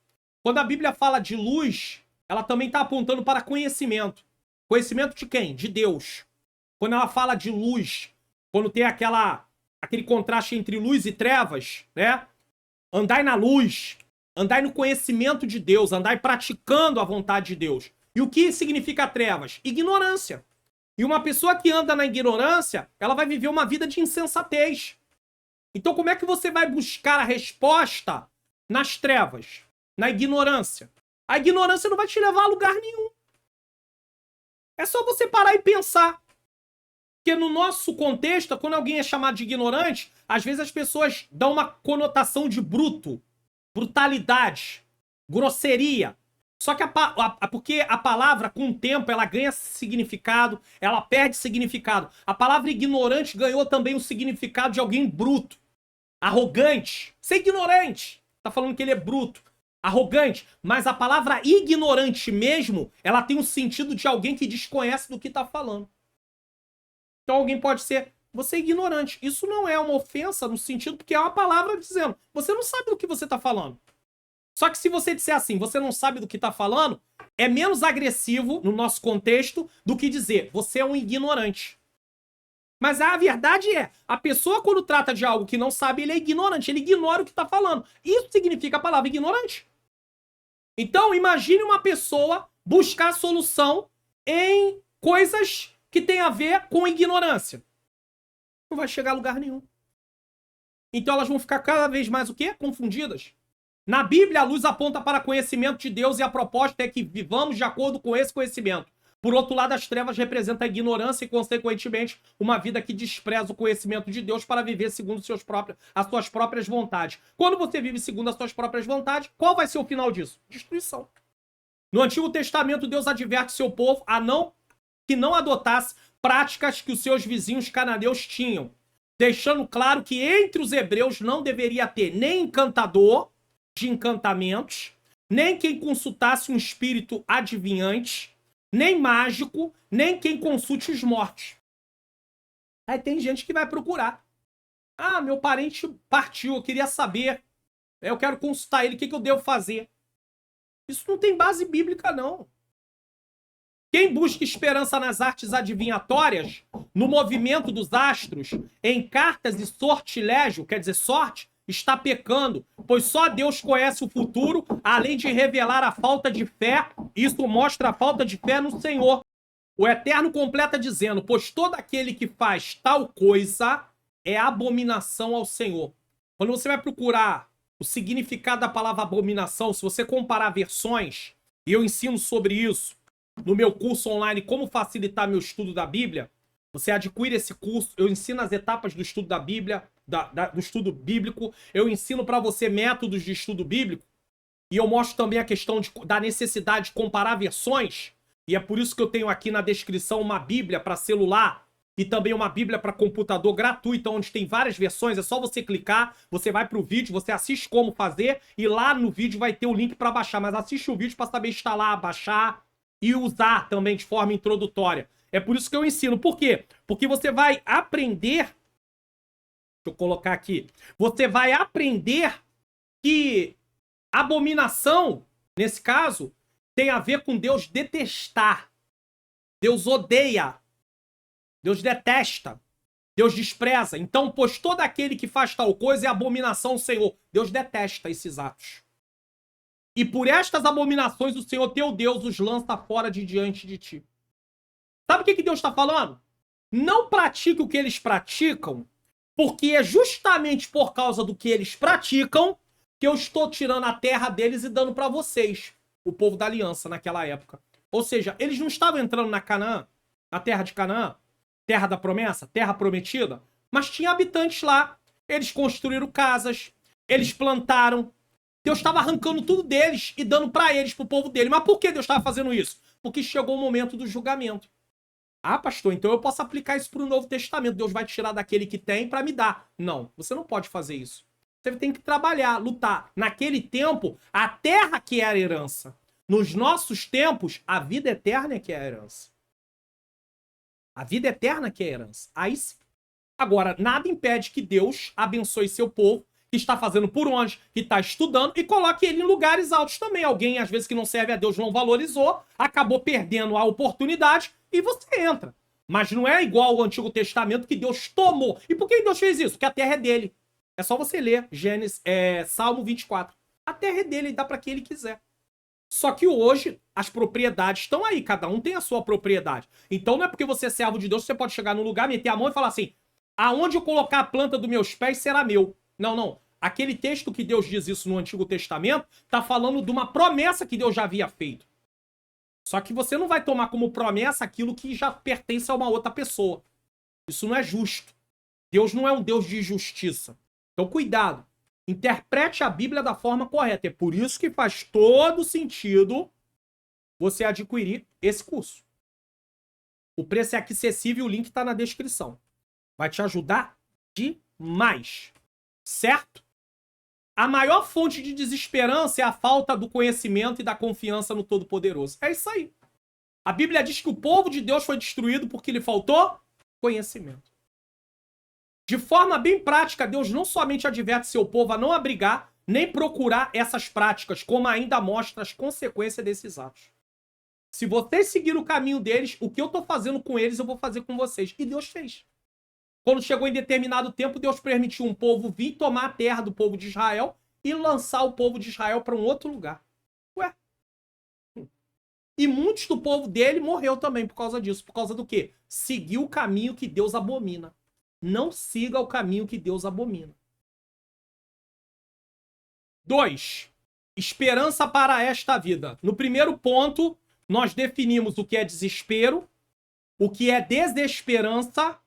Quando a Bíblia fala de luz, ela também está apontando para conhecimento. Conhecimento de quem? De Deus. Quando ela fala de luz, quando tem aquele contraste entre luz e trevas, né? Andai na luz, andai no conhecimento de Deus, andai praticando a vontade de Deus. E o que significa trevas? Ignorância. E uma pessoa que anda na ignorância, ela vai viver uma vida de insensatez. Então como é que você vai buscar a resposta nas trevas? Na ignorância. A ignorância não vai te levar a lugar nenhum. É só você parar e pensar. Porque no nosso contexto, quando alguém é chamado de ignorante, às vezes as pessoas dão uma conotação de bruto, brutalidade, grosseria. Só que porque a palavra, com o tempo, ela ganha significado, ela perde significado. A palavra ignorante ganhou também o significado de alguém bruto, arrogante. Ser ignorante. Tá falando que ele é bruto, arrogante. Mas a palavra ignorante mesmo, ela tem um sentido de alguém que desconhece do que tá falando. Então alguém pode ser, você é ignorante. Isso não é uma ofensa no sentido, porque é uma palavra dizendo, você não sabe do que você está falando. Só que se você disser assim, você não sabe do que está falando, é menos agressivo no nosso contexto do que dizer, você é um ignorante. Mas a verdade é, a pessoa quando trata de algo que não sabe, ele é ignorante, ele ignora o que está falando. Isso significa a palavra ignorante. Então, imagine uma pessoa buscar solução em coisas que têm a ver com ignorância. Não vai chegar a lugar nenhum. Então elas vão ficar cada vez mais o quê? Confundidas. Na Bíblia, a luz aponta para conhecimento de Deus e a proposta é que vivamos de acordo com esse conhecimento. Por outro lado, as trevas representam a ignorância e, consequentemente, uma vida que despreza o conhecimento de Deus para viver segundo as suas próprias vontades. Quando você vive segundo as suas próprias vontades, qual vai ser o final disso? Destruição. No Antigo Testamento, Deus adverte seu povo que não adotasse práticas que os seus vizinhos cananeus tinham, deixando claro que entre os hebreus não deveria ter nem encantador de encantamentos, nem quem consultasse um espírito adivinhante, nem mágico, nem quem consulte os mortos. Aí tem gente que vai procurar. Ah, meu parente partiu, eu queria saber. Eu quero consultar ele, o que eu devo fazer? Isso não tem base bíblica, não. Quem busca esperança nas artes adivinhatórias, no movimento dos astros, em cartas e sortilégio, quer dizer, sorte, está pecando, pois só Deus conhece o futuro, além de revelar a falta de fé. Isso mostra a falta de fé no Senhor. O Eterno completa dizendo, pois todo aquele que faz tal coisa é abominação ao Senhor. Quando você vai procurar o significado da palavra abominação, se você comparar versões, e eu ensino sobre isso no meu curso online, Como Facilitar Meu Estudo da Bíblia, você adquire esse curso, eu ensino as etapas do estudo da Bíblia, do estudo bíblico, eu ensino para você métodos de estudo bíblico, e eu mostro também a questão da necessidade de comparar versões, e é por isso que eu tenho aqui na descrição uma Bíblia para celular, e também uma Bíblia para computador gratuita, onde tem várias versões, é só você clicar, você vai para o vídeo, você assiste como fazer, e lá no vídeo vai ter o link para baixar, mas assiste o vídeo para saber instalar, baixar e usar também de forma introdutória. É por isso que eu ensino. Por quê? Porque você vai aprender... Deixa eu colocar aqui. Você vai aprender que abominação, nesse caso, tem a ver com Deus detestar. Deus odeia. Deus detesta. Deus despreza. Então, pois todo aquele que faz tal coisa é abominação ao Senhor. Deus detesta esses atos. E por estas abominações o Senhor teu Deus os lança fora de diante de ti. Sabe o que Deus está falando? Não pratique o que eles praticam, porque é justamente por causa do que eles praticam que eu estou tirando a terra deles e dando para vocês, o povo da aliança naquela época. Ou seja, eles não estavam entrando na Canaã, na terra de Canaã, terra da promessa, terra prometida, mas tinha habitantes lá. Eles construíram casas, eles plantaram. Deus estava arrancando tudo deles e dando para eles, para o povo dele. Mas por que Deus estava fazendo isso? Porque chegou o momento do julgamento. Ah, pastor, então eu posso aplicar isso para o Novo Testamento. Deus vai tirar daquele que tem para me dar. Não, você não pode fazer isso. Você tem que trabalhar, lutar. Naquele tempo, a terra que era herança. Nos nossos tempos, a vida eterna é que é a herança. A vida eterna que é a herança. Aí sim. Agora, nada impede que Deus abençoe seu povo, que está fazendo por onde, que está estudando, e coloque ele em lugares altos também. Alguém, às vezes, que não serve a Deus, não valorizou, acabou perdendo a oportunidade, e você entra. Mas não é igual ao Antigo Testamento que Deus tomou. E por que Deus fez isso? Porque a terra é dele. É só você ler Salmo 24. A terra é dele, ele dá para quem ele quiser. Só que hoje, as propriedades estão aí. Cada um tem a sua propriedade. Então não é porque você é servo de Deus, você pode chegar num lugar, meter a mão e falar assim, aonde eu colocar a planta dos meus pés será meu. Não, não. Aquele texto que Deus diz isso no Antigo Testamento está falando de uma promessa que Deus já havia feito. Só que você não vai tomar como promessa aquilo que já pertence a uma outra pessoa. Isso não é justo. Deus não é um Deus de justiça. Então, cuidado. Interprete a Bíblia da forma correta. É por isso que faz todo sentido você adquirir esse curso. O preço é acessível e o link está na descrição. Vai te ajudar demais. Certo? A maior fonte de desesperança é a falta do conhecimento e da confiança no Todo-Poderoso. É isso aí. A Bíblia diz que o povo de Deus foi destruído porque lhe faltou conhecimento. De forma bem prática, Deus não somente adverte seu povo a não abrigar, nem procurar essas práticas, como ainda mostra as consequências desses atos. Se vocês seguirem o caminho deles, o que eu estou fazendo com eles, eu vou fazer com vocês. E Deus fez. Quando chegou em determinado tempo, Deus permitiu um povo vir tomar a terra do povo de Israel e lançar o povo de Israel para um outro lugar. Ué. E muitos do povo dele morreu também por causa disso. Por causa do quê? Seguiu o caminho que Deus abomina. Não siga o caminho que Deus abomina. 2. Esperança para esta vida. No primeiro ponto, nós definimos o que é desespero, o que é desesperança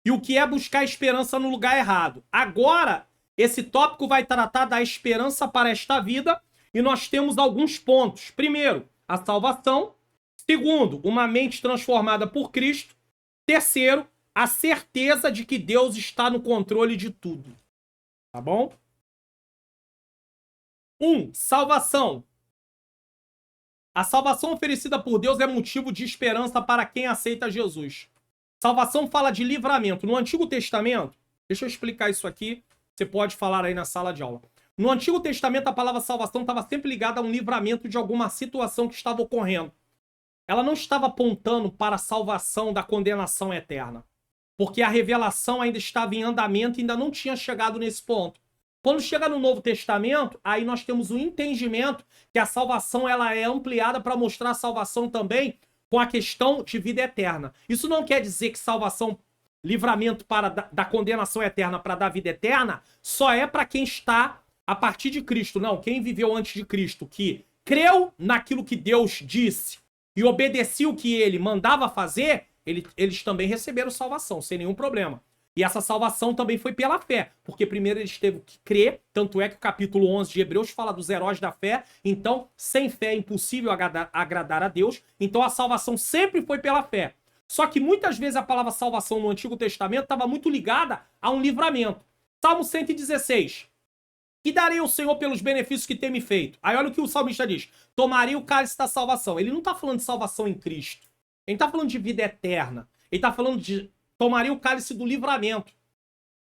e o que é buscar esperança no lugar errado. Agora, esse tópico vai tratar da esperança para esta vida e nós temos alguns pontos. Primeiro, a salvação. Segundo, uma mente transformada por Cristo. Terceiro, a certeza de que Deus está no controle de tudo. Tá bom? 1. Salvação. A salvação oferecida por Deus é motivo de esperança para quem aceita Jesus. Salvação fala de livramento. No Antigo Testamento, deixa eu explicar isso aqui, você pode falar aí na sala de aula. No Antigo Testamento, a palavra salvação estava sempre ligada a um livramento de alguma situação que estava ocorrendo. Ela não estava apontando para a salvação da condenação eterna, porque a revelação ainda estava em andamento e ainda não tinha chegado nesse ponto. Quando chega no Novo Testamento, aí nós temos o entendimento que a salvação ela é ampliada para mostrar a salvação também com a questão de vida eterna. Isso não quer dizer que salvação, livramento da condenação eterna para dar vida eterna, só é para quem está a partir de Cristo. Não, quem viveu antes de Cristo, que creu naquilo que Deus disse e obedeceu o que ele mandava fazer, eles também receberam salvação, sem nenhum problema. E essa salvação também foi pela fé, porque primeiro eles teve que crer, tanto é que o capítulo 11 de Hebreus fala dos heróis da fé, então sem fé é impossível agradar a Deus, então a salvação sempre foi pela fé. Só que muitas vezes a palavra salvação no Antigo Testamento estava muito ligada a um livramento. Salmo 116. Que darei ao Senhor pelos benefícios que tem me feito? Aí olha o que o salmista diz. Tomarei o cálice da salvação. Ele não está falando de salvação em Cristo. Ele está falando de vida eterna. Ele está falando de tomaria o cálice do livramento,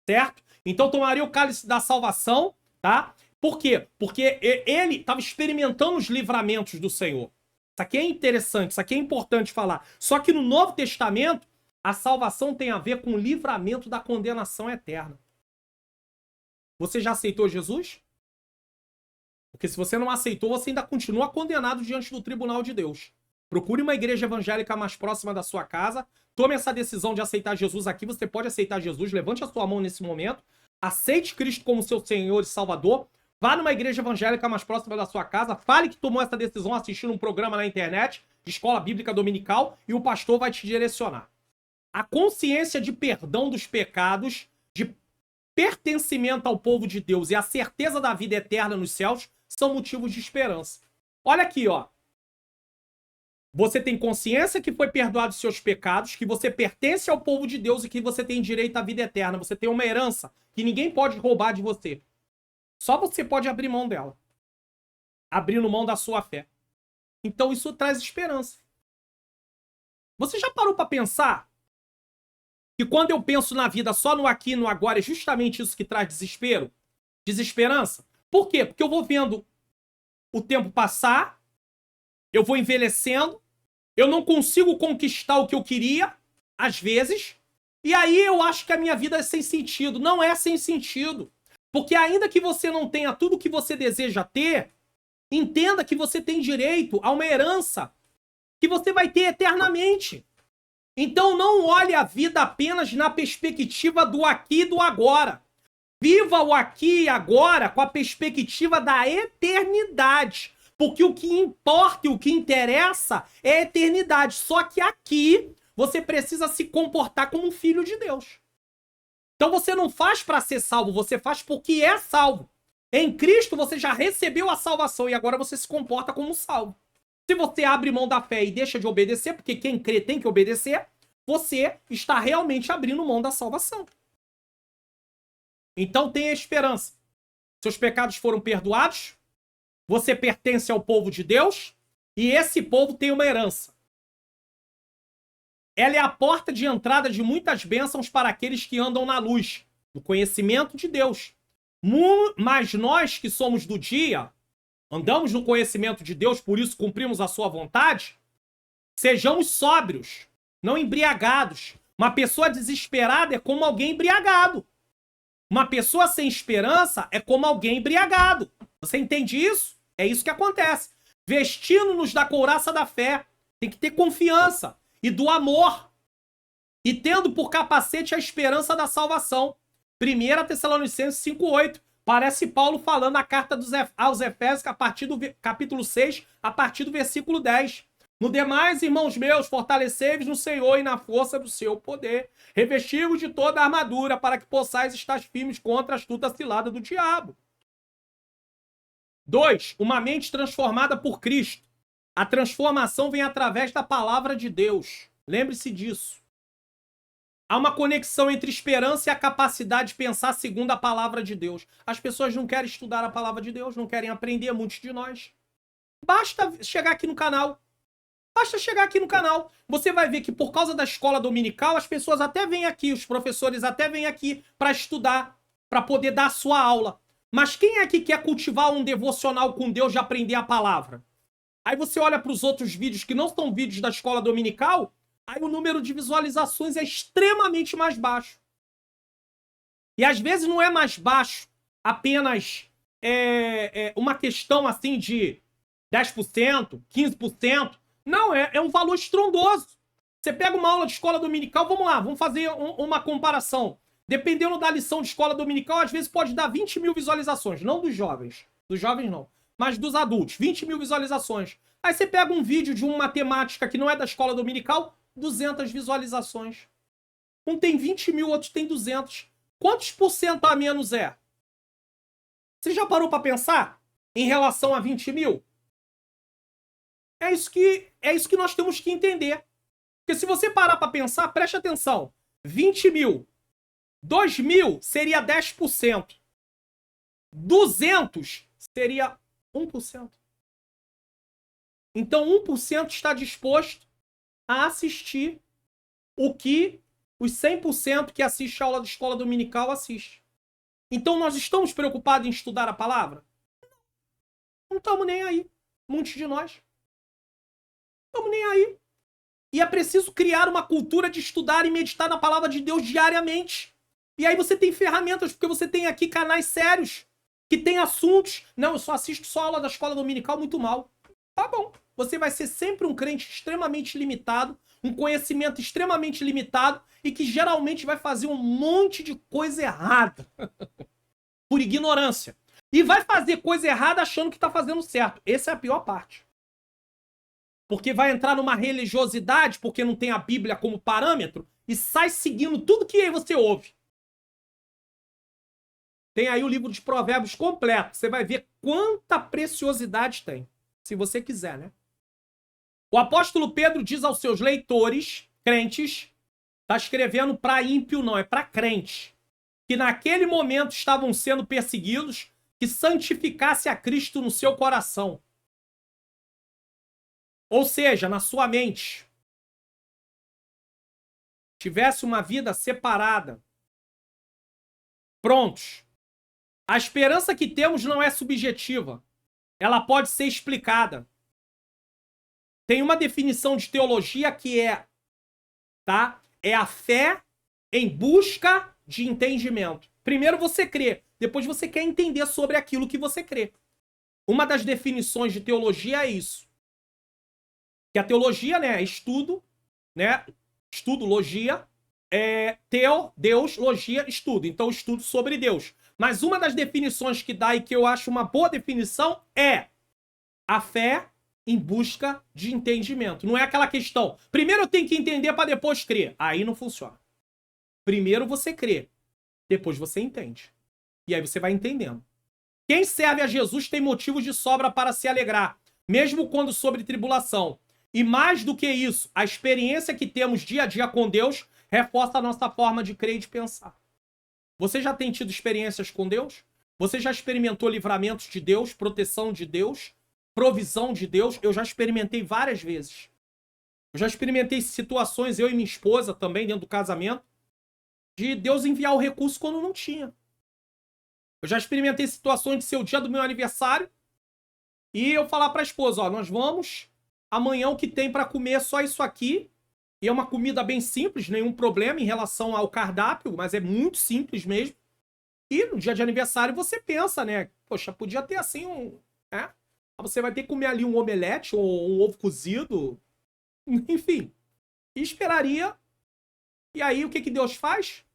certo? Então tomaria o cálice da salvação, tá? Por quê? Porque ele estava experimentando os livramentos do Senhor. Isso aqui é interessante, isso aqui é importante falar. Só que no Novo Testamento, a salvação tem a ver com o livramento da condenação eterna. Você já aceitou Jesus? Porque se você não aceitou, você ainda continua condenado diante do tribunal de Deus. Procure uma igreja evangélica mais próxima da sua casa. Tome essa decisão de aceitar Jesus aqui. Você pode aceitar Jesus. Levante a sua mão nesse momento. Aceite Cristo como seu Senhor e Salvador. Vá numa igreja evangélica mais próxima da sua casa. Fale que tomou essa decisão assistindo um programa na internet de escola bíblica dominical e o pastor vai te direcionar. A consciência de perdão dos pecados, de pertencimento ao povo de Deus e a certeza da vida eterna nos céus são motivos de esperança. Olha aqui, ó. Você tem consciência que foi perdoado os seus pecados, que você pertence ao povo de Deus e que você tem direito à vida eterna. Você tem uma herança que ninguém pode roubar de você. Só você pode abrir mão dela. Abrindo mão da sua fé. Então isso traz esperança. Você já parou para pensar que quando eu penso na vida só no aqui e no agora é justamente isso que traz desespero? Desesperança? Por quê? Porque eu vou vendo o tempo passar, eu vou envelhecendo, eu não consigo conquistar o que eu queria, às vezes, e aí eu acho que a minha vida é sem sentido. Não é sem sentido. Porque ainda que você não tenha tudo o que você deseja ter, entenda que você tem direito a uma herança que você vai ter eternamente. Então não olhe a vida apenas na perspectiva do aqui e do agora. Viva o aqui e agora com a perspectiva da eternidade. Porque o que importa e o que interessa é a eternidade. Só que aqui você precisa se comportar como um filho de Deus. Então você não faz para ser salvo, você faz porque é salvo. Em Cristo você já recebeu a salvação e agora você se comporta como salvo. Se você abre mão da fé e deixa de obedecer, porque quem crê tem que obedecer, você está realmente abrindo mão da salvação. Então tenha esperança. Seus pecados foram perdoados, você pertence ao povo de Deus e esse povo tem uma herança. ela é a porta de entrada de muitas bênçãos para aqueles que andam na luz, no conhecimento de Deus. Mas nós que somos do dia, andamos no conhecimento de Deus, por isso cumprimos a sua vontade, sejamos sóbrios, não embriagados. Uma pessoa desesperada é como alguém embriagado. Uma pessoa sem esperança é como alguém embriagado. Você entende isso? É isso que acontece. Vestindo-nos da couraça da fé. Tem que ter confiança e do amor. E tendo por capacete a esperança da salvação. 1 Tessalonicenses 5,8. Parece Paulo falando na carta aos Efésios, a partir do capítulo 6, a partir do versículo 10. No demais, irmãos meus, fortalecei-vos no Senhor e na força do seu poder. Revesti-vos de toda a armadura para que possais estar firmes contra a astuta cilada do diabo. 2. Uma mente transformada por Cristo. A transformação vem através da palavra de Deus. Lembre-se disso. Há uma conexão entre esperança e a capacidade de pensar segundo a palavra de Deus. As pessoas não querem estudar a palavra de Deus, não querem aprender, muitos de nós. Basta chegar aqui no canal. Você vai ver que por causa da escola dominical, as pessoas até vêm aqui, os professores até vêm aqui para estudar, para poder dar a sua aula. Mas quem é que quer cultivar um devocional com Deus de aprender a palavra? Aí você olha para os outros vídeos que não são vídeos da escola dominical, aí o número de visualizações é extremamente mais baixo. E às vezes não é mais baixo apenas uma questão assim de 10%, 15%. Não, é um valor estrondoso. Você pega uma aula de escola dominical, vamos lá, vamos fazer uma comparação. Dependendo da lição de escola dominical, às vezes pode dar 20 mil visualizações. Não dos jovens. Dos jovens não. Mas dos adultos. 20 mil visualizações. Aí você pega um vídeo de uma matemática que não é da escola dominical, 200 visualizações. Um tem 20 mil, outro tem 200. Quantos por cento a menos é? Você já parou para pensar em relação a 20 mil? É isso que nós temos que entender. Porque se você parar para pensar, preste atenção. 20 mil. 2 mil seria 10%. 200 seria 1%. Então 1% está disposto a assistir o que os 100% que assiste a aula de escola dominical assiste. Então nós estamos preocupados em estudar a palavra? Não estamos nem aí. Muitos de nós. Não estamos nem aí. E é preciso criar uma cultura de estudar e meditar na palavra de Deus diariamente. E aí você tem ferramentas, porque você tem aqui canais sérios, que tem assuntos. Não, eu só assisto só a aula da escola dominical muito mal. Tá bom. Você vai ser sempre um crente extremamente limitado, um conhecimento extremamente limitado e que geralmente vai fazer um monte de coisa errada. Por ignorância. E vai fazer coisa errada achando que está fazendo certo. Essa é a pior parte. Porque vai entrar numa religiosidade, porque não tem a Bíblia como parâmetro, e sai seguindo tudo que você ouve. Tem aí o livro de Provérbios completo. Você vai ver quanta preciosidade tem. Se você quiser, né? O apóstolo Pedro diz aos seus leitores, crentes, está escrevendo para ímpio não, é para crente, que naquele momento estavam sendo perseguidos, que santificasse a Cristo no seu coração. Ou seja, na sua mente, tivesse uma vida separada. Prontos. A esperança que temos não é subjetiva. Ela pode ser explicada. Tem uma definição de teologia que tá? É a fé em busca de entendimento. Primeiro você crê, depois você quer entender sobre aquilo que você crê. Uma das definições de teologia é isso. Que a teologia, né, é estudo, né? Estudo, logia, Deus, logia, estudo. Então, estudo sobre Deus. Mas uma das definições que dá e que eu acho uma boa definição é a fé em busca de entendimento. Não é aquela questão, primeiro eu tenho que entender para depois crer. Aí não funciona. Primeiro você crê, depois você entende. E aí você vai entendendo. Quem serve a Jesus tem motivos de sobra para se alegrar, mesmo quando sobre tribulação. E mais do que isso, a experiência que temos dia a dia com Deus reforça a nossa forma de crer e de pensar. Você já tem tido experiências com Deus? Você já experimentou livramentos de Deus, proteção de Deus, provisão de Deus? Eu já experimentei várias vezes. Eu já experimentei situações, eu e minha esposa também, dentro do casamento, de Deus enviar o recurso quando não tinha. Eu já experimentei situações de ser o dia do meu aniversário e eu falar pra esposa, ó, nós vamos, amanhã o que tem pra comer é só isso aqui, e é uma comida bem simples, nenhum problema em relação ao cardápio, mas é muito simples mesmo. E no dia de aniversário você pensa, né? Poxa, podia ter assim um... né? Você vai ter que comer ali um omelete ou um ovo cozido, enfim. E esperaria. E aí o que que Deus faz?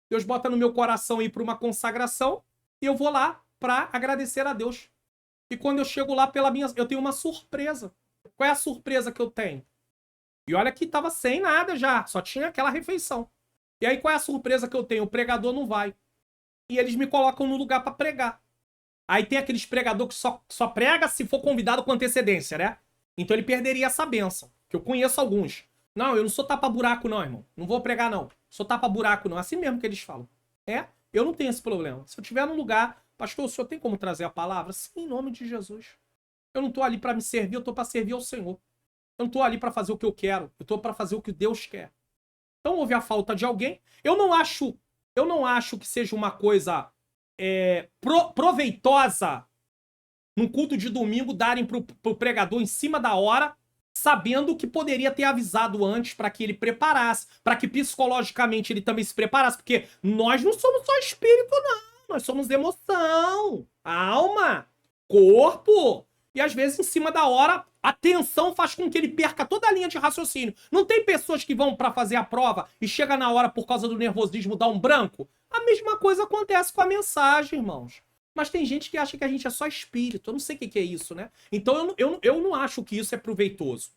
Deus bota no meu coração ir para uma consagração e eu vou lá para agradecer a Deus. E quando eu chego lá eu tenho uma surpresa. Qual é a surpresa que eu tenho? E olha que tava sem nada já, só tinha aquela refeição. E aí qual é a surpresa que eu tenho? O pregador não vai. E eles me colocam no lugar para pregar. Aí tem aqueles pregador que só prega se for convidado com antecedência, né? Então ele perderia essa bênção, que eu conheço alguns. Não, eu não sou tapa-buraco não, irmão. Não vou pregar não. Sou tapa-buraco não. Assim mesmo que eles falam. Eu não tenho esse problema. Se eu estiver num lugar, pastor, o senhor tem como trazer a palavra? Sim, em nome de Jesus. Eu não tô ali para me servir, eu tô para servir ao Senhor. Eu não tô ali para fazer o que eu quero. Eu tô para fazer o que Deus quer. Então houve a falta de alguém. Eu não acho que seja uma coisa proveitosa num culto de domingo darem pro pregador em cima da hora, sabendo que poderia ter avisado antes para que ele preparasse, para que psicologicamente ele também se preparasse, porque nós não somos só espírito, não. Nós somos emoção, alma, corpo. E às vezes, em cima da hora, a tensão faz com que ele perca toda a linha de raciocínio. Não tem pessoas que vão para fazer a prova e chega na hora, por causa do nervosismo, dá um branco? A mesma coisa acontece com a mensagem, irmãos. Mas tem gente que acha que a gente é só espírito. Eu não sei o que é isso, né? Então eu não acho que isso é proveitoso.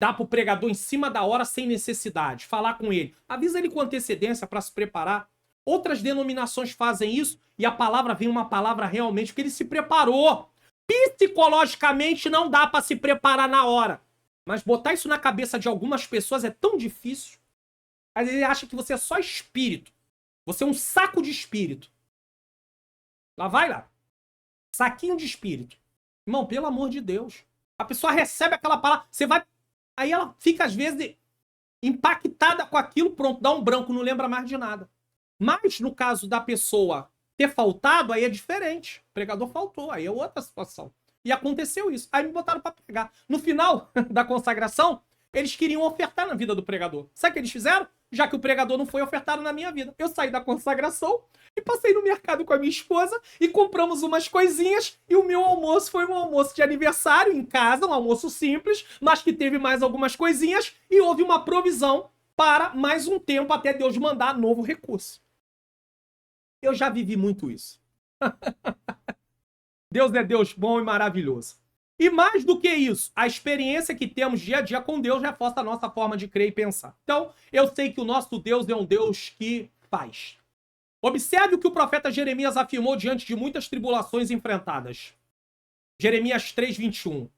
Dar pro pregador em cima da hora sem necessidade. Falar com ele. Avisa ele com antecedência para se preparar. Outras denominações fazem isso e a palavra vem uma palavra realmente porque ele se preparou. Psicologicamente não dá para se preparar na hora. Mas botar isso na cabeça de algumas pessoas é tão difícil. Aí ele acha que você é só espírito. Você é um saco de espírito. Lá vai lá. Saquinho de espírito. Irmão, pelo amor de Deus. A pessoa recebe aquela palavra, você vai... Aí ela fica, às vezes, impactada com aquilo, pronto, dá um branco, não lembra mais de nada. Mas, no caso da pessoa ter faltado, aí é diferente. O pregador faltou, aí é outra situação. E aconteceu isso. Aí me botaram para pregar. No final da consagração, eles queriam ofertar na vida do pregador. Sabe o que eles fizeram? Já que o pregador não foi, ofertaram na minha vida. Eu saí da consagração e passei no mercado com a minha esposa e compramos umas coisinhas e o meu almoço foi um almoço de aniversário em casa, um almoço simples, mas que teve mais algumas coisinhas e houve uma provisão para mais um tempo até Deus mandar novo recurso. Eu já vivi muito isso. Deus é Deus bom e maravilhoso. E mais do que isso, a experiência que temos dia a dia com Deus reforça a nossa forma de crer e pensar. Então, eu sei que o nosso Deus é um Deus que faz. Observe o que o profeta Jeremias afirmou diante de muitas tribulações enfrentadas. Jeremias 3:21.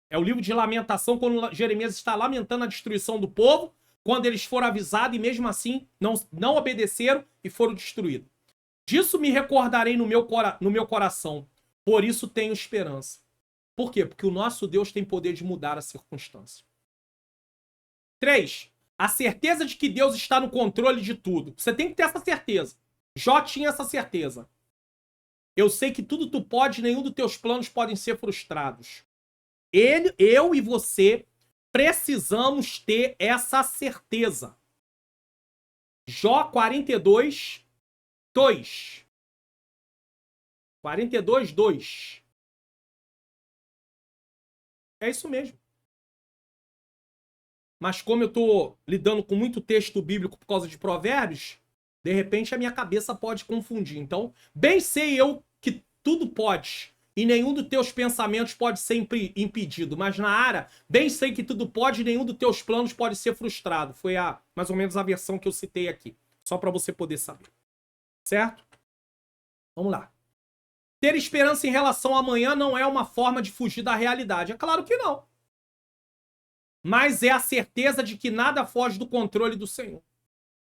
É o livro de lamentação, quando Jeremias está lamentando a destruição do povo, quando eles foram avisados e mesmo assim não obedeceram e foram destruídos. Disso me recordarei no meu coração, por isso tenho esperança. Por quê? Porque o nosso Deus tem poder de mudar a circunstância. 3. A certeza de que Deus está no controle de tudo. Você tem que ter essa certeza. Jó tinha essa certeza. Eu sei que tudo tu pode, nenhum dos teus planos podem ser frustrados. Eu e você precisamos ter essa certeza. Jó 42, 2. 42, 2. É isso mesmo. Mas como eu tô lidando com muito texto bíblico por causa de provérbios, de repente a minha cabeça pode confundir. Então, bem sei eu que tudo pode, e nenhum dos teus pensamentos pode ser impedido. Mas na área, bem sei que tudo pode, e nenhum dos teus planos pode ser frustrado. Foi mais ou menos a versão que eu citei aqui. Só para você poder saber. Certo? Vamos lá. Ter esperança em relação ao amanhã não é uma forma de fugir da realidade. É claro que não. Mas é a certeza de que nada foge do controle do Senhor.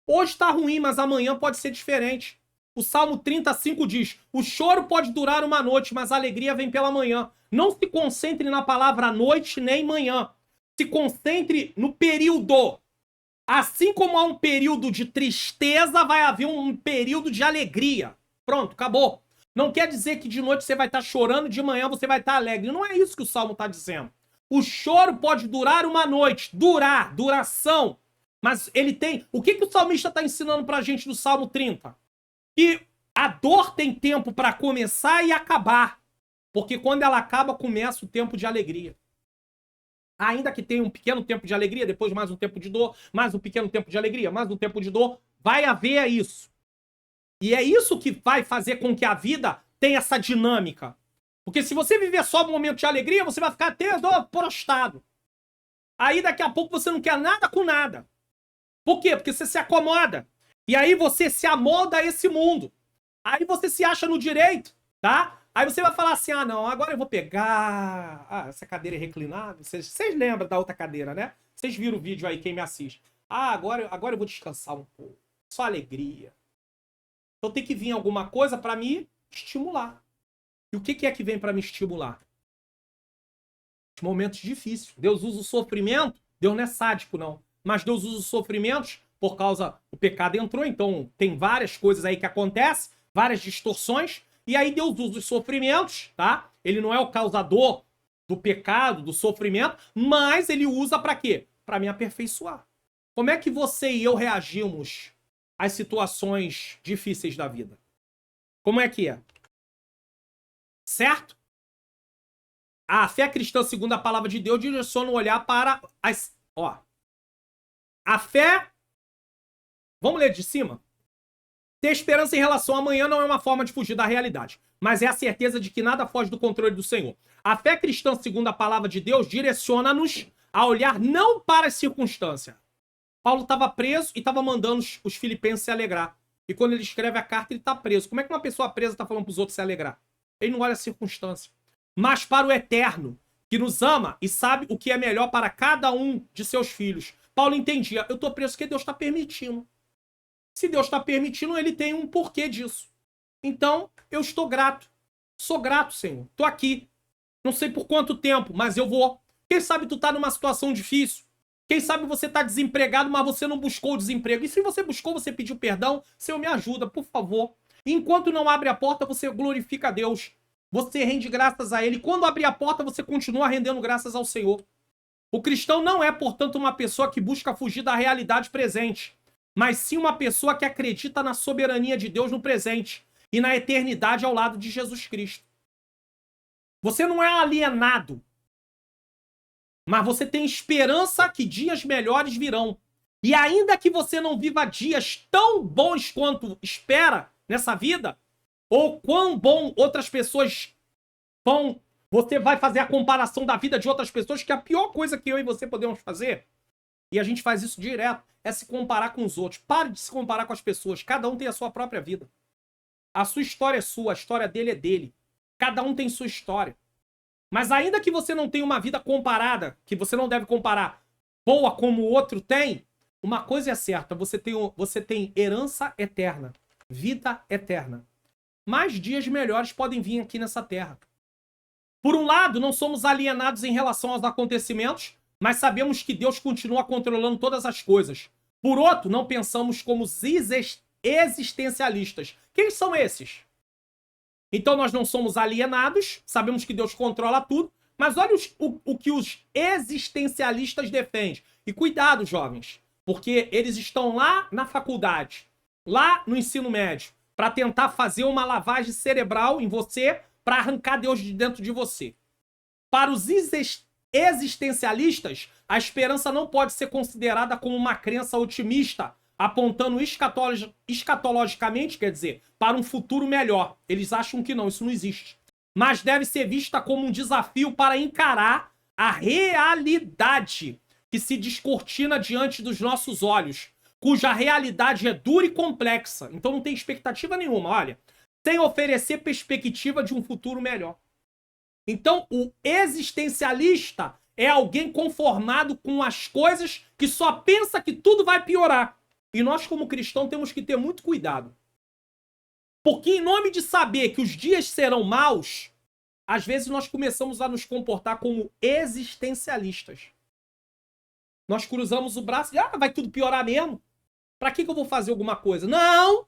Hoje está ruim, mas amanhã pode ser diferente. O Salmo 35 diz: o choro pode durar uma noite, mas a alegria vem pela manhã. Não se concentre na palavra noite nem manhã. se concentre no período. Assim como há um período de tristeza, vai haver um período de alegria. Pronto, acabou. Não quer dizer que de noite você vai estar chorando, de manhã você vai estar alegre. Não é isso que o Salmo está dizendo. O choro pode durar uma noite. Duração. Mas ele tem... O que o salmista está ensinando pra gente no Salmo 30? Que a dor tem tempo para começar e acabar. Porque quando ela acaba, começa o tempo de alegria. Ainda que tenha um pequeno tempo de alegria, depois mais um tempo de dor, mais um pequeno tempo de alegria, mais um tempo de dor, vai haver isso. E é isso que vai fazer com que a vida tenha essa dinâmica. Porque se você viver só um momento de alegria, você vai ficar até prostrado. Aí daqui a pouco você não quer nada com nada. Por quê? Porque você se acomoda. E aí você se amolda a esse mundo. Aí você se acha no direito, tá? Aí você vai falar assim, ah não, agora eu vou pegar... Ah, essa cadeira é reclinável. Vocês lembram da outra cadeira, né? Vocês viram o vídeo aí, quem me assiste. Ah, agora eu vou descansar um pouco. Só alegria. Então tem que vir alguma coisa para me estimular. E o que é que vem para me estimular? Os momentos difíceis. Deus usa o sofrimento. Deus não é sádico, não. Mas Deus usa os sofrimentos por causa... O pecado entrou, então tem várias coisas aí que acontecem, várias distorções. E aí Deus usa os sofrimentos, tá? Ele não é o causador do pecado, do sofrimento, mas ele usa para quê? Para me aperfeiçoar. Como é que você e eu reagimos às situações difíceis da vida? Como é que é? Certo? A fé cristã, segundo a palavra de Deus, direciona o olhar para as... Ó. A fé... Vamos ler de cima? Ter esperança em relação ao amanhã não é uma forma de fugir da realidade, mas é a certeza de que nada foge do controle do Senhor. A fé cristã, segundo a palavra de Deus, direciona-nos a olhar não para as circunstâncias. Paulo estava preso e estava mandando os filipenses se alegrar. E quando ele escreve a carta, ele está preso. Como é que uma pessoa presa está falando para os outros se alegrar? Ele não olha a circunstância. Mas para o eterno, que nos ama e sabe o que é melhor para cada um de seus filhos. Paulo entendia, eu estou preso porque Deus está permitindo. Se Deus está permitindo, ele tem um porquê disso. Então, eu estou grato. Sou grato, Senhor. Estou aqui. Não sei por quanto tempo, mas eu vou. Quem sabe tu tá numa situação difícil. Quem sabe você tá desempregado, mas você não buscou o desemprego. E se você buscou, você pediu perdão, Senhor, me ajuda, por favor. Enquanto não abre a porta, você glorifica a Deus. Você rende graças a Ele. Quando abrir a porta, você continua rendendo graças ao Senhor. O cristão não é, portanto, uma pessoa que busca fugir da realidade presente, mas sim uma pessoa que acredita na soberania de Deus no presente e na eternidade ao lado de Jesus Cristo. Você não é alienado, mas você tem esperança que dias melhores virão. E ainda que você não viva dias tão bons quanto espera nessa vida, ou quão bom outras pessoas vão... Você vai fazer a comparação da vida de outras pessoas, que é a pior coisa que eu e você podemos fazer. E a gente faz isso direto, é se comparar com os outros. Pare de se comparar com as pessoas. Cada um tem a sua própria vida. A sua história é sua, a história dele é dele. Cada um tem sua história. Mas ainda que você não tenha uma vida comparada, que você não deve comparar, boa como o outro tem, uma coisa é certa, você tem herança eterna, vida eterna. Mais dias melhores podem vir aqui nessa terra. Por um lado, não somos alienados em relação aos acontecimentos, mas sabemos que Deus continua controlando todas as coisas. Por outro, não pensamos como existencialistas. Quem são esses? Então nós não somos alienados, sabemos que Deus controla tudo, mas olha o que os existencialistas defendem. E cuidado, jovens, porque eles estão lá na faculdade, lá no ensino médio, para tentar fazer uma lavagem cerebral em você, para arrancar Deus de dentro de você. Para os existencialistas, a esperança não pode ser considerada como uma crença otimista, apontando escatologicamente, quer dizer, para um futuro melhor. Eles acham que não, isso não existe. Mas deve ser vista como um desafio para encarar a realidade que se descortina diante dos nossos olhos, cuja realidade é dura e complexa. Então não tem expectativa nenhuma, olha, sem oferecer perspectiva de um futuro melhor. Então o existencialista é alguém conformado com as coisas, que só pensa que tudo vai piorar. E nós, como cristãos, temos que ter muito cuidado. Porque em nome de saber que os dias serão maus, às vezes nós começamos a nos comportar como existencialistas. Nós cruzamos o braço e vai tudo piorar mesmo. Pra que eu vou fazer alguma coisa? Não,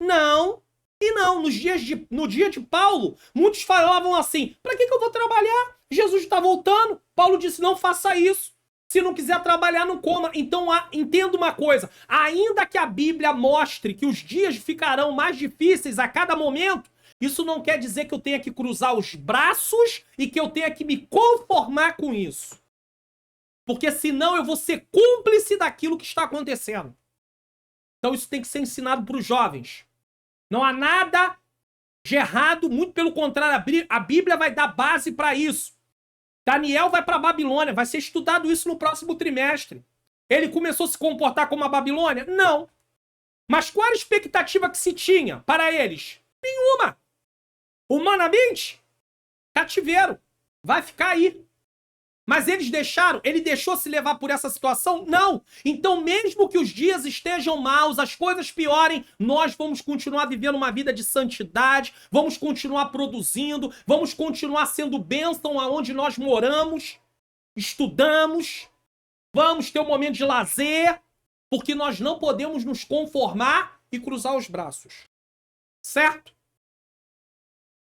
não e não. No dia de Paulo, muitos falavam assim, pra que eu vou trabalhar? Jesus está voltando. Paulo disse, não faça isso. Se não quiser trabalhar, não coma. Então, entenda uma coisa. Ainda que a Bíblia mostre que os dias ficarão mais difíceis a cada momento, isso não quer dizer que eu tenha que cruzar os braços e que eu tenha que me conformar com isso. Porque senão eu vou ser cúmplice daquilo que está acontecendo. Então isso tem que ser ensinado para os jovens. Não há nada de errado, muito pelo contrário, a Bíblia vai dar base para isso. Daniel vai para a Babilônia, vai ser estudado isso no próximo trimestre. Ele começou a se comportar como a Babilônia? Não. Mas qual era a expectativa que se tinha para eles? Nenhuma. Humanamente, cativeiro. Vai ficar aí. Mas ele deixou se levar por essa situação? Não. Então, mesmo que os dias estejam maus, as coisas piorem, nós vamos continuar vivendo uma vida de santidade, vamos continuar produzindo, vamos continuar sendo bênção aonde nós moramos, estudamos, vamos ter um momento de lazer, porque nós não podemos nos conformar e cruzar os braços. Certo?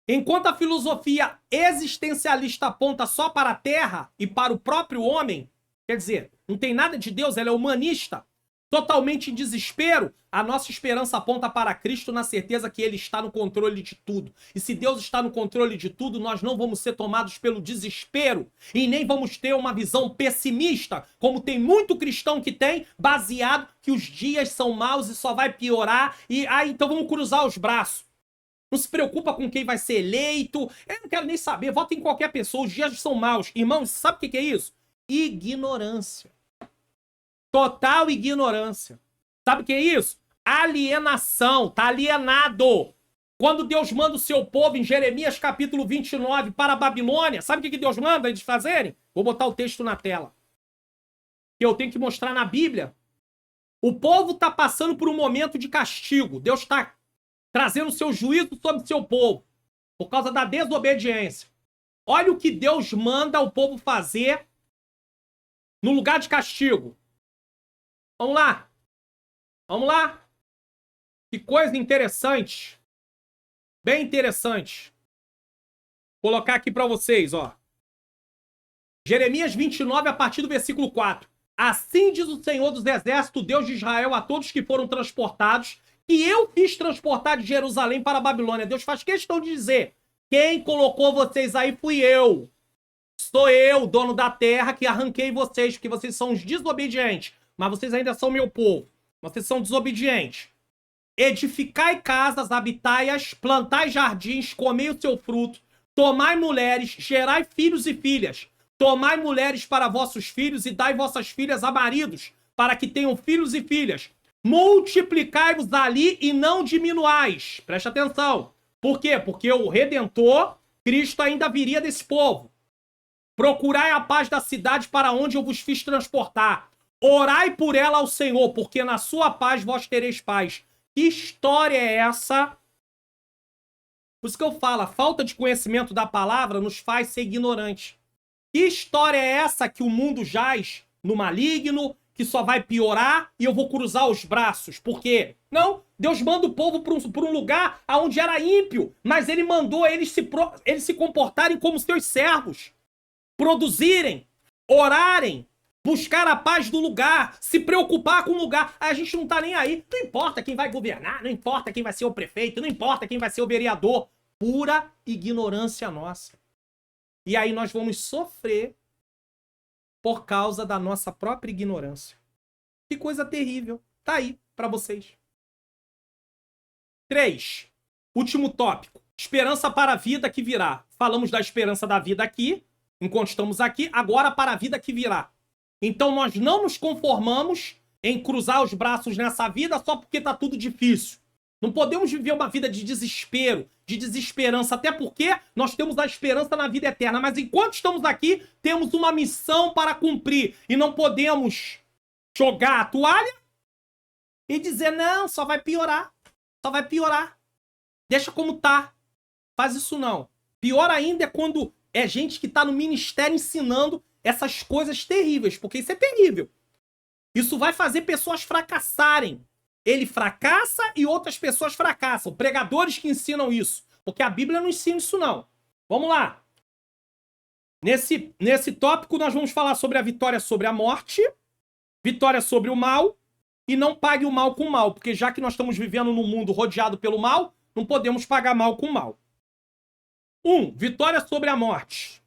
Enquanto a filosofia existencialista aponta só para a Terra e para o próprio homem, quer dizer, não tem nada de Deus, ela é humanista, totalmente em desespero, a nossa esperança aponta para Cristo na certeza que Ele está no controle de tudo. E se Deus está no controle de tudo, nós não vamos ser tomados pelo desespero e nem vamos ter uma visão pessimista, como tem muito cristão que tem, baseado que os dias são maus e só vai piorar e, então vamos cruzar os braços. Não se preocupa com quem vai ser eleito. Eu não quero nem saber. Vota em qualquer pessoa. Os dias são maus. Irmãos, sabe o que é isso? Ignorância. Total ignorância. Sabe o que é isso? Alienação. Tá alienado. Quando Deus manda o seu povo, em Jeremias capítulo 29, para a Babilônia, sabe o que Deus manda eles fazerem? Vou botar o texto na tela. Que eu tenho que mostrar na Bíblia. O povo está passando por um momento de castigo. Deus está trazendo seu juízo sobre seu povo, por causa da desobediência. Olha o que Deus manda o povo fazer no lugar de castigo. Vamos lá. Vamos lá. Que coisa interessante. Bem interessante. Vou colocar aqui para vocês, ó. Jeremias 29, a partir do versículo 4. Assim diz o Senhor dos Exércitos, Deus de Israel, a todos que foram transportados, que eu fiz transportar de Jerusalém para a Babilônia. Deus faz questão de dizer, quem colocou vocês aí fui eu. Sou eu, dono da terra, que arranquei vocês, porque vocês são os desobedientes. Mas vocês ainda são meu povo. Vocês são desobedientes. Edificai casas, habitai-as, plantai jardins, comei o seu fruto, tomai mulheres, gerai filhos e filhas. Tomai mulheres para vossos filhos e dai vossas filhas a maridos, para que tenham filhos e filhas. Multiplicai-vos ali e não diminuais. Preste atenção. Por quê? Porque o Redentor, Cristo, ainda viria desse povo. Procurai a paz da cidade para onde eu vos fiz transportar. Orai por ela ao Senhor, porque na sua paz vós tereis paz. Que história é essa? Por isso que eu falo, a falta de conhecimento da palavra nos faz ser ignorantes. Que história é essa que o mundo jaz no maligno, que só vai piorar e eu vou cruzar os braços? Por quê? Não, Deus manda o povo para um lugar onde era ímpio, mas ele mandou eles se comportarem como seus servos, produzirem, orarem, buscar a paz do lugar, se preocupar com o lugar. A gente não tá nem aí. Não importa quem vai governar, não importa quem vai ser o prefeito, não importa quem vai ser o vereador. Pura ignorância nossa. E aí nós vamos sofrer por causa da nossa própria ignorância. Que coisa terrível. Tá aí para vocês. 3. Último tópico. Esperança para a vida que virá. Falamos da esperança da vida aqui, enquanto estamos aqui, agora para a vida que virá. Então nós não nos conformamos em cruzar os braços nessa vida só porque tá tudo difícil. Não podemos viver uma vida de desespero, de desesperança, até porque nós temos a esperança na vida eterna. Mas enquanto estamos aqui, temos uma missão para cumprir. E não podemos jogar a toalha e dizer, não, só vai piorar. Só vai piorar. Deixa como tá. Faz isso não. Pior ainda é quando é gente que está no ministério ensinando essas coisas terríveis, porque isso é terrível. Isso vai fazer pessoas fracassarem. Ele fracassa e outras pessoas fracassam. Pregadores que ensinam isso. Porque a Bíblia não ensina isso, não. Vamos lá. Nesse tópico, nós vamos falar sobre a vitória sobre a morte, vitória sobre o mal, e não pague o mal com o mal. Porque já que nós estamos vivendo num mundo rodeado pelo mal, não podemos pagar mal com mal. 1. Vitória sobre a morte.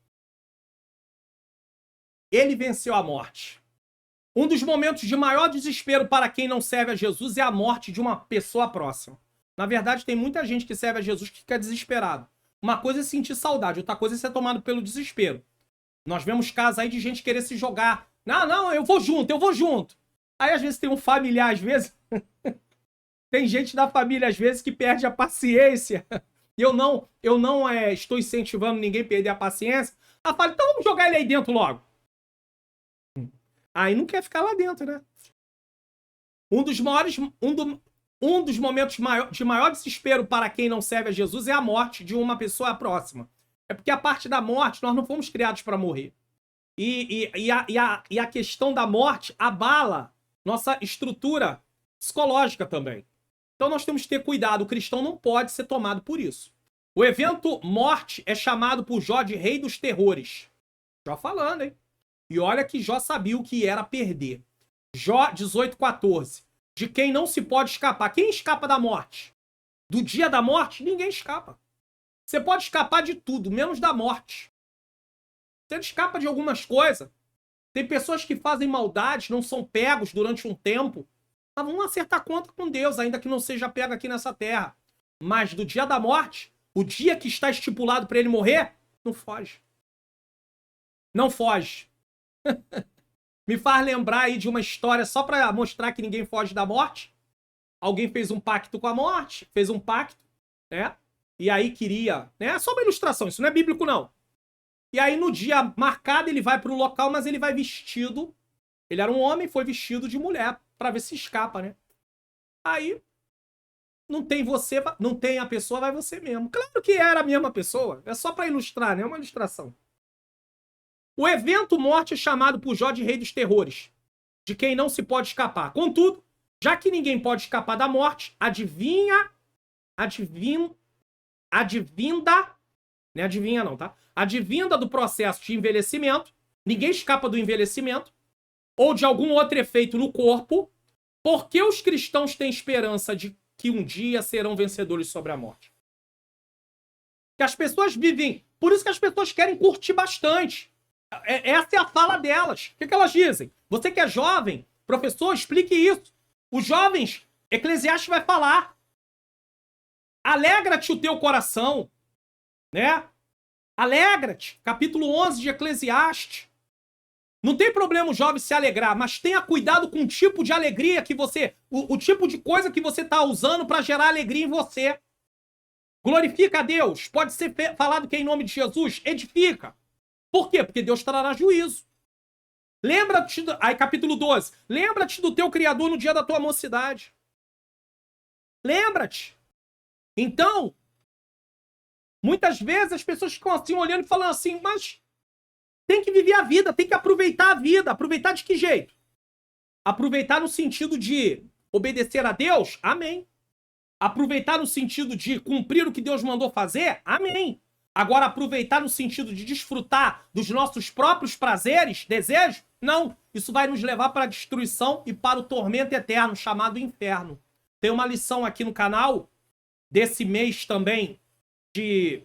Ele venceu a morte. Um dos momentos de maior desespero para quem não serve a Jesus é a morte de uma pessoa próxima. Na verdade, tem muita gente que serve a Jesus que fica desesperado. Uma coisa é sentir saudade, outra coisa é ser tomado pelo desespero. Nós vemos casos aí de gente querer se jogar. Não, eu vou junto. Aí, às vezes, tem um familiar, às vezes... tem gente da família, às vezes, que perde a paciência. Eu não estou incentivando ninguém a perder a paciência. Ela fala, então vamos jogar ele aí dentro logo. Aí não quer ficar lá dentro, né? Um dos momentos de maior desespero para quem não serve a Jesus é a morte de uma pessoa próxima. É porque a parte da morte, nós não fomos criados para morrer. E a questão da morte abala nossa estrutura psicológica também. Então nós temos que ter cuidado. O cristão não pode ser tomado por isso. O evento morte é chamado por Jó de rei dos terrores. Jó falando, hein? E olha que Jó sabia o que era perder. Jó 18:14. De quem não se pode escapar. Quem escapa da morte? Do dia da morte, ninguém escapa. Você pode escapar de tudo, menos da morte. Você escapa de algumas coisas. Tem pessoas que fazem maldades, não são pegos durante um tempo, mas vão acertar conta com Deus, ainda que não seja pego aqui nessa terra. Mas do dia da morte, o dia que está estipulado para ele morrer, não foge. Não foge. Me faz lembrar aí de uma história só para mostrar que ninguém foge da morte. Alguém fez um pacto com a morte, fez um pacto, né? E aí queria, né? É só uma ilustração, isso não é bíblico não. E aí no dia marcado ele vai para o local, mas ele vai vestido, ele era um homem, foi vestido de mulher para ver se escapa, né? Aí não tem você, não tem a pessoa, vai você mesmo. Claro que era a mesma pessoa, é só para ilustrar, né? É uma ilustração. O evento morte é chamado por Jó de rei dos terrores, de quem não se pode escapar. Contudo, já que ninguém pode escapar da morte, advinda, não é adivinha não, tá? Advinda do processo de envelhecimento, ninguém escapa do envelhecimento, ou de algum outro efeito no corpo, porque os cristãos têm esperança de que um dia serão vencedores sobre a morte. Que as pessoas vivem, por isso que as pessoas querem curtir bastante. Essa é a fala delas. O que elas dizem? Você que é jovem, professor, explique isso. Os jovens, Eclesiastes vai falar. Alegra-te o teu coração, né? Alegra-te. Capítulo 11 de Eclesiastes. Não tem problema o jovem se alegrar, mas tenha cuidado com o tipo de alegria que você... O tipo de coisa que você está usando para gerar alegria em você. Glorifica a Deus. Pode ser falado que é em nome de Jesus. Edifica. Por quê? Porque Deus trará juízo. Lembra-te... Aí, capítulo 12. Lembra-te do teu Criador no dia da tua mocidade. Lembra-te. Então, muitas vezes as pessoas ficam assim, olhando e falando assim, mas tem que viver a vida, tem que aproveitar a vida. Aproveitar de que jeito? Aproveitar no sentido de obedecer a Deus? Amém. Aproveitar no sentido de cumprir o que Deus mandou fazer? Amém. Agora, aproveitar no sentido de desfrutar dos nossos próprios prazeres, desejos? Não. Isso vai nos levar para a destruição e para o tormento eterno, chamado inferno. Tem uma lição aqui no canal, desse mês também, de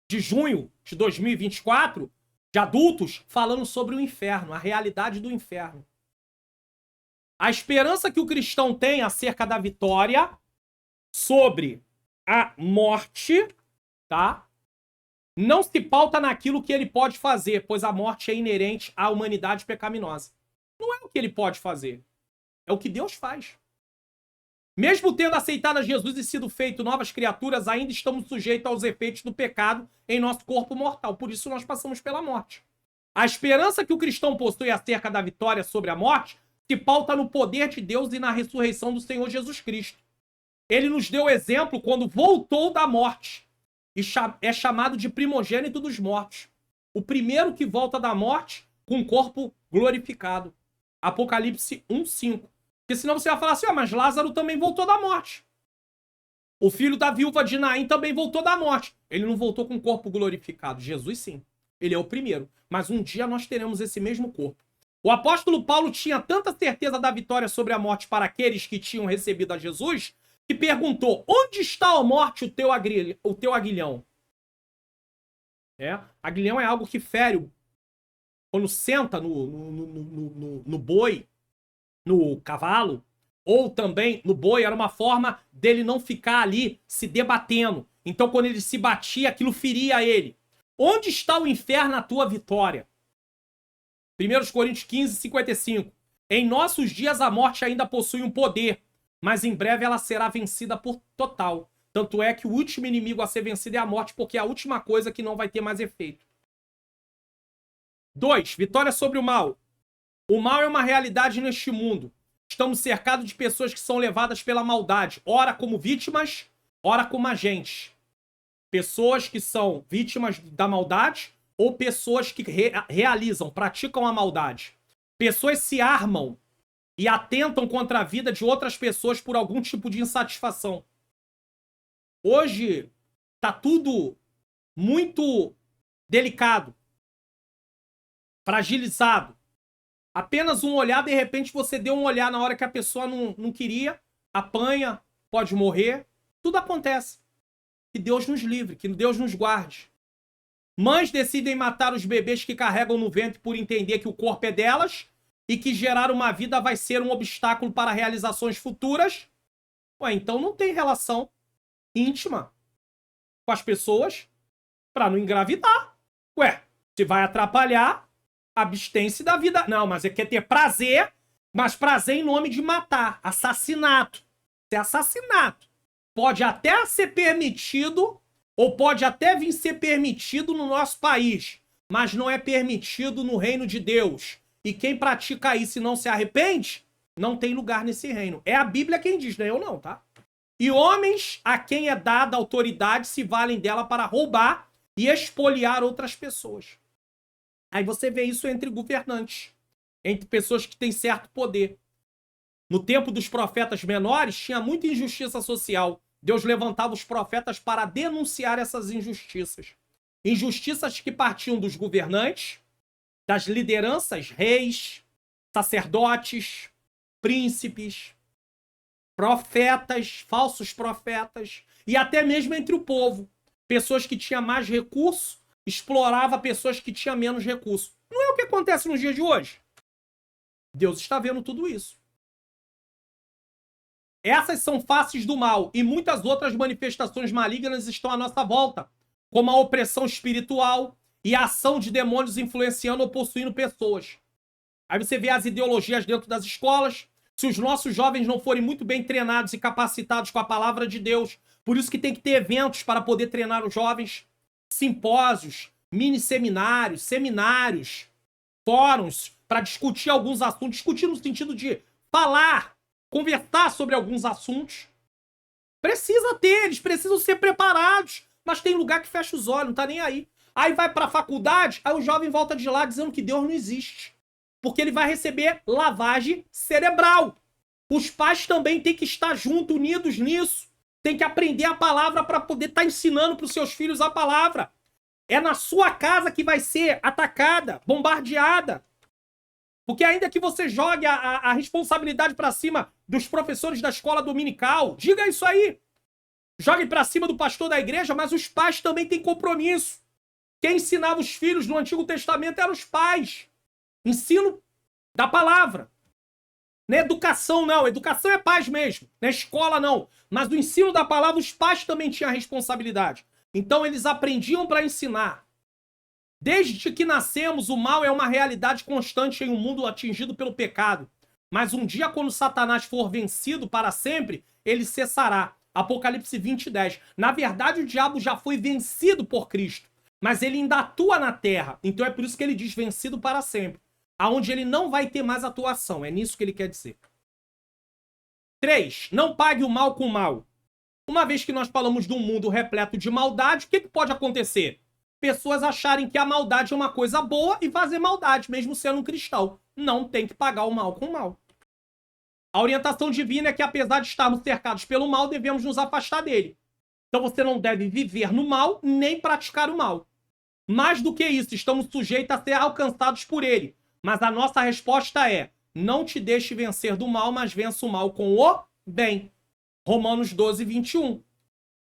junho de 2024, de adultos, falando sobre o inferno, a realidade do inferno. A esperança que o cristão tem acerca da vitória sobre a morte, tá? Não se pauta naquilo que ele pode fazer, pois a morte é inerente à humanidade pecaminosa. Não é o que ele pode fazer, é o que Deus faz. Mesmo tendo aceitado a Jesus e sido feito novas criaturas, ainda estamos sujeitos aos efeitos do pecado em nosso corpo mortal. Por isso nós passamos pela morte. A esperança que o cristão possui acerca da vitória sobre a morte se pauta no poder de Deus e na ressurreição do Senhor Jesus Cristo. Ele nos deu exemplo quando voltou da morte. E é chamado de primogênito dos mortos. O primeiro que volta da morte com um corpo glorificado. Apocalipse 1:5. Porque senão você vai falar assim, mas Lázaro também voltou da morte. O filho da viúva de Naim também voltou da morte. Ele não voltou com um corpo glorificado. Jesus sim. Ele é o primeiro. Mas um dia nós teremos esse mesmo corpo. O apóstolo Paulo tinha tanta certeza da vitória sobre a morte para aqueles que tinham recebido a Jesus, que perguntou, onde está, a morte, o teu aguilhão? Aguilhão é algo que fere quando senta no boi, no cavalo, ou também no boi, era uma forma dele não ficar ali se debatendo. Então, quando ele se batia, aquilo feria ele. Onde está o inferno na tua vitória? 1 Coríntios 15:55. Em nossos dias a morte ainda possui um poder, mas em breve ela será vencida por total. Tanto é que o último inimigo a ser vencido é a morte, porque é a última coisa que não vai ter mais efeito. 2. Vitória sobre o mal. O mal é uma realidade neste mundo. Estamos cercados de pessoas que são levadas pela maldade, ora como vítimas, ora como agentes. Pessoas que são vítimas da maldade ou pessoas que realizam, praticam a maldade. Pessoas se armam e atentam contra a vida de outras pessoas por algum tipo de insatisfação. Hoje tá tudo muito delicado, fragilizado. Apenas um olhar, de repente você deu um olhar na hora que a pessoa não queria, apanha, pode morrer. Tudo acontece. Que Deus nos livre, que Deus nos guarde. Mães decidem matar os bebês que carregam no ventre por entender que o corpo é delas e que gerar uma vida vai ser um obstáculo para realizações futuras. Então não tem relação íntima com as pessoas para não engravidar. Se vai atrapalhar, abstém-se da vida. Não, mas quer ter prazer, mas prazer em nome de matar. Assassinato. Isso é assassinato. Pode até ser permitido, ou pode até vir ser permitido no nosso país, mas não é permitido no reino de Deus. E quem pratica isso e não se arrepende, não tem lugar nesse reino. É a Bíblia quem diz, não é eu não, tá? E homens a quem é dada autoridade se valem dela para roubar e expoliar outras pessoas. Aí você vê isso entre governantes, entre pessoas que têm certo poder. No tempo dos profetas menores, tinha muita injustiça social. Deus levantava os profetas para denunciar essas injustiças. Injustiças que partiam dos governantes, das lideranças, reis, sacerdotes, príncipes, profetas, falsos profetas, e até mesmo entre o povo. Pessoas que tinham mais recurso, explorava pessoas que tinham menos recurso. Não é o que acontece nos dias de hoje? Deus está vendo tudo isso. Essas são faces do mal, e muitas outras manifestações malignas estão à nossa volta, como a opressão espiritual e a ação de demônios influenciando ou possuindo pessoas. Aí você vê as ideologias dentro das escolas. Se os nossos jovens não forem muito bem treinados e capacitados com a palavra de Deus, por isso que tem que ter eventos para poder treinar os jovens, simpósios, mini seminários, seminários, fóruns, para discutir alguns assuntos, discutir no sentido de falar, conversar sobre alguns assuntos. Precisa ter, eles precisam ser preparados, mas tem lugar que fecha os olhos, não tá nem aí. Aí vai para a faculdade, aí o jovem volta de lá dizendo que Deus não existe. Porque ele vai receber lavagem cerebral. Os pais também têm que estar juntos, unidos nisso. Tem que aprender a palavra para poder estar ensinando para os seus filhos a palavra. É na sua casa que vai ser atacada, bombardeada. Porque ainda que você jogue a responsabilidade para cima dos professores da escola dominical, diga isso aí. Jogue para cima do pastor da igreja, mas os pais também têm compromisso. Quem ensinava os filhos no Antigo Testamento eram os pais. Ensino da palavra. Não é educação, não. Educação é paz mesmo. Não é escola, não. Mas do ensino da palavra, os pais também tinham a responsabilidade. Então, eles aprendiam para ensinar. Desde que nascemos, o mal é uma realidade constante em um mundo atingido pelo pecado. Mas um dia, quando Satanás for vencido para sempre, ele cessará. Apocalipse 20:10. Na verdade, o diabo já foi vencido por Cristo. Mas ele ainda atua na terra. Então é por isso que ele diz vencido para sempre. Aonde ele não vai ter mais atuação. É nisso que ele quer dizer. 3. Não pague o mal com o mal. Uma vez que nós falamos de um mundo repleto de maldade, o que pode acontecer? pessoas acharem que a maldade é uma coisa boa e fazer maldade, mesmo sendo um cristão. Não tem que pagar o mal com o mal. A orientação divina é que, apesar de estarmos cercados pelo mal, devemos nos afastar dele. Então você não deve viver no mal, nem praticar o mal. Mais do que isso, estamos sujeitos a ser alcançados por ele. Mas a nossa resposta é: não te deixe vencer do mal, mas vença o mal com o bem. Romanos 12, 21.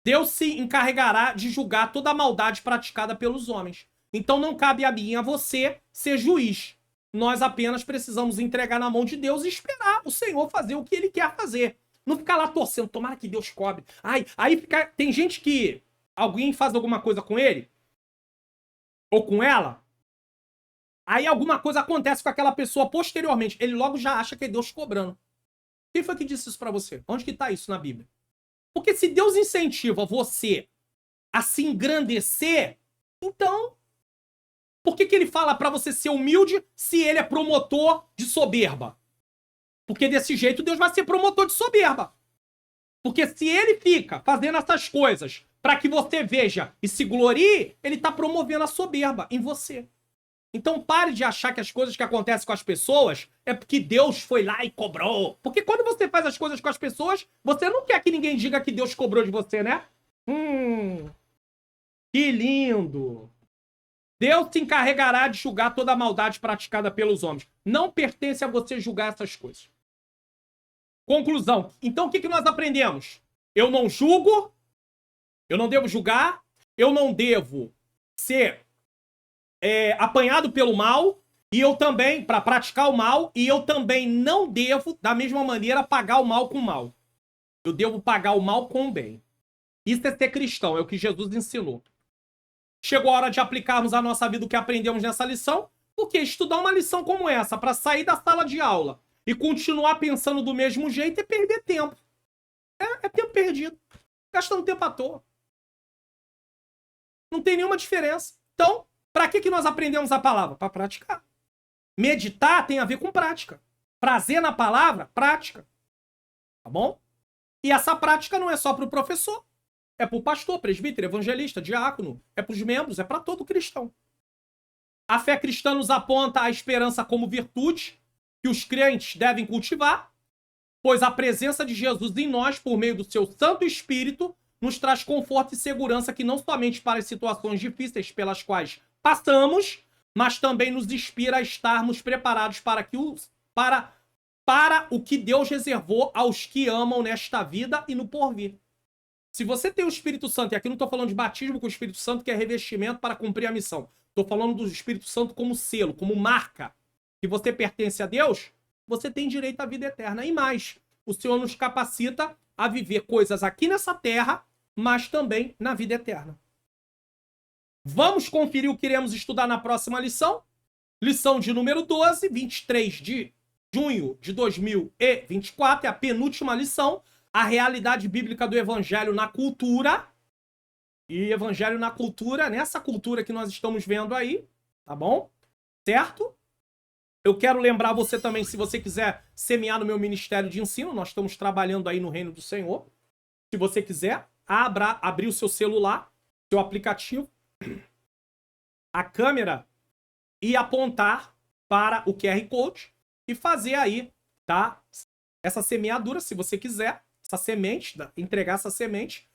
Deus se encarregará de julgar toda a maldade praticada pelos homens. Então não cabe a mim e a você ser juiz. Nós apenas precisamos entregar na mão de Deus e esperar o Senhor fazer o que ele quer fazer. Não ficar lá torcendo, tomara que Deus cobre. Ai, aí fica... Tem gente que alguém faz alguma coisa com ele, ou com ela, aí alguma coisa acontece com aquela pessoa posteriormente. Ele logo já acha que é Deus cobrando. Quem foi que disse isso pra você? Onde que tá isso na Bíblia? Porque se Deus incentiva você a se engrandecer, então por que ele fala pra você ser humilde se ele é promotor de soberba? Porque desse jeito Deus vai ser promotor de soberba. Porque se ele fica fazendo essas coisas para que você veja e se glorie, ele tá promovendo a soberba em você. Então pare de achar que as coisas que acontecem com as pessoas é porque Deus foi lá e cobrou. Porque quando você faz as coisas com as pessoas, você não quer que ninguém diga que Deus cobrou de você, né? Que lindo! Deus se encarregará de julgar toda a maldade praticada pelos homens. Não pertence a você julgar essas coisas. Conclusão. Então o que nós aprendemos? Eu não julgo, eu não devo julgar, eu não devo ser apanhado pelo mal, e eu também, para praticar o mal, e eu também não devo, da mesma maneira, pagar o mal com o mal. Eu devo pagar o mal com o bem. Isso é ser cristão, é o que Jesus ensinou. Chegou a hora de aplicarmos à nossa vida o que aprendemos nessa lição, porque estudar uma lição como essa, para sair da sala de aula e continuar pensando do mesmo jeito, é perder tempo. É tempo perdido. Gastando tempo à toa. Não tem nenhuma diferença. Então, para que nós aprendemos a palavra? Para praticar. Meditar tem a ver com prática. Prazer na palavra, prática. Tá bom? E essa prática não é só para o professor. É para o pastor, presbítero, evangelista, diácono. É para os membros, é para todo cristão. A fé cristã nos aponta a esperança como virtude que os crentes devem cultivar, pois a presença de Jesus em nós, por meio do seu Santo Espírito, nos traz conforto e segurança que não somente para as situações difíceis pelas quais passamos, mas também nos inspira a estarmos preparados para o que Deus reservou aos que amam nesta vida e no porvir. Se você tem o Espírito Santo, e aqui não estou falando de batismo com o Espírito Santo, que é revestimento para cumprir a missão. Estou falando do Espírito Santo como selo, como marca, que você pertence a Deus, você tem direito à vida eterna. E mais, o Senhor nos capacita a viver coisas aqui nessa terra, mas também na vida eterna. Vamos conferir o que iremos estudar na próxima lição. Lição de número 12, 23 de junho de 2024, é a penúltima lição. A realidade bíblica do evangelho na cultura. E evangelho na cultura, nessa cultura que nós estamos vendo aí, tá bom? Certo? Eu quero lembrar você também, se você quiser semear no meu ministério de ensino, nós estamos trabalhando aí no reino do Senhor. Se você quiser, abrir o seu celular, seu aplicativo, a câmera e apontar para o QR Code e fazer aí, tá? Essa semeadura, se você quiser, essa semente, entregar essa semente,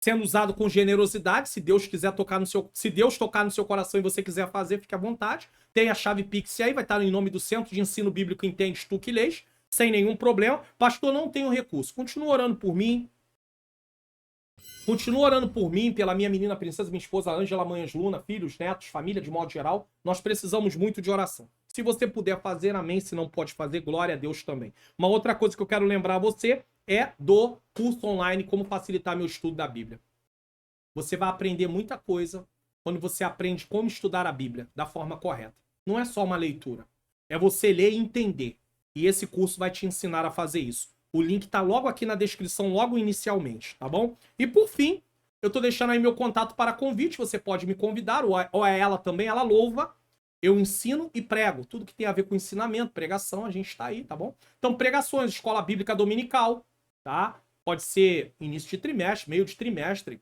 sendo usado com generosidade. Se Deus quiser tocar no seu, se Deus tocar no seu coração e você quiser fazer, fique à vontade. Tem a chave Pix aí, vai estar em nome do Centro de Ensino Bíblico Entendes Tu que Lês, sem nenhum problema. Pastor, não tenho recurso. Continua orando por mim. Continua orando por mim, pela minha menina princesa, minha esposa Ângela Manhãs Luna, filhos, netos, família de modo geral. Nós precisamos muito de oração. Se você puder fazer, amém. Se não pode fazer, glória a Deus também. Uma outra coisa que eu quero lembrar a você é do curso online Como Facilitar Meu Estudo da Bíblia. Você vai aprender muita coisa quando você aprende como estudar a Bíblia da forma correta. Não é só uma leitura. É você ler e entender. E esse curso vai te ensinar a fazer isso. O link tá logo aqui na descrição, logo inicialmente, tá bom? E por fim, eu tô deixando aí meu contato para convite. Você pode me convidar, ou é ela também, ela louva. Eu ensino e prego. Tudo que tem a ver com ensinamento, pregação, a gente tá aí, tá bom? Então, pregações, escola bíblica dominical, tá? Pode ser início de trimestre, meio de trimestre.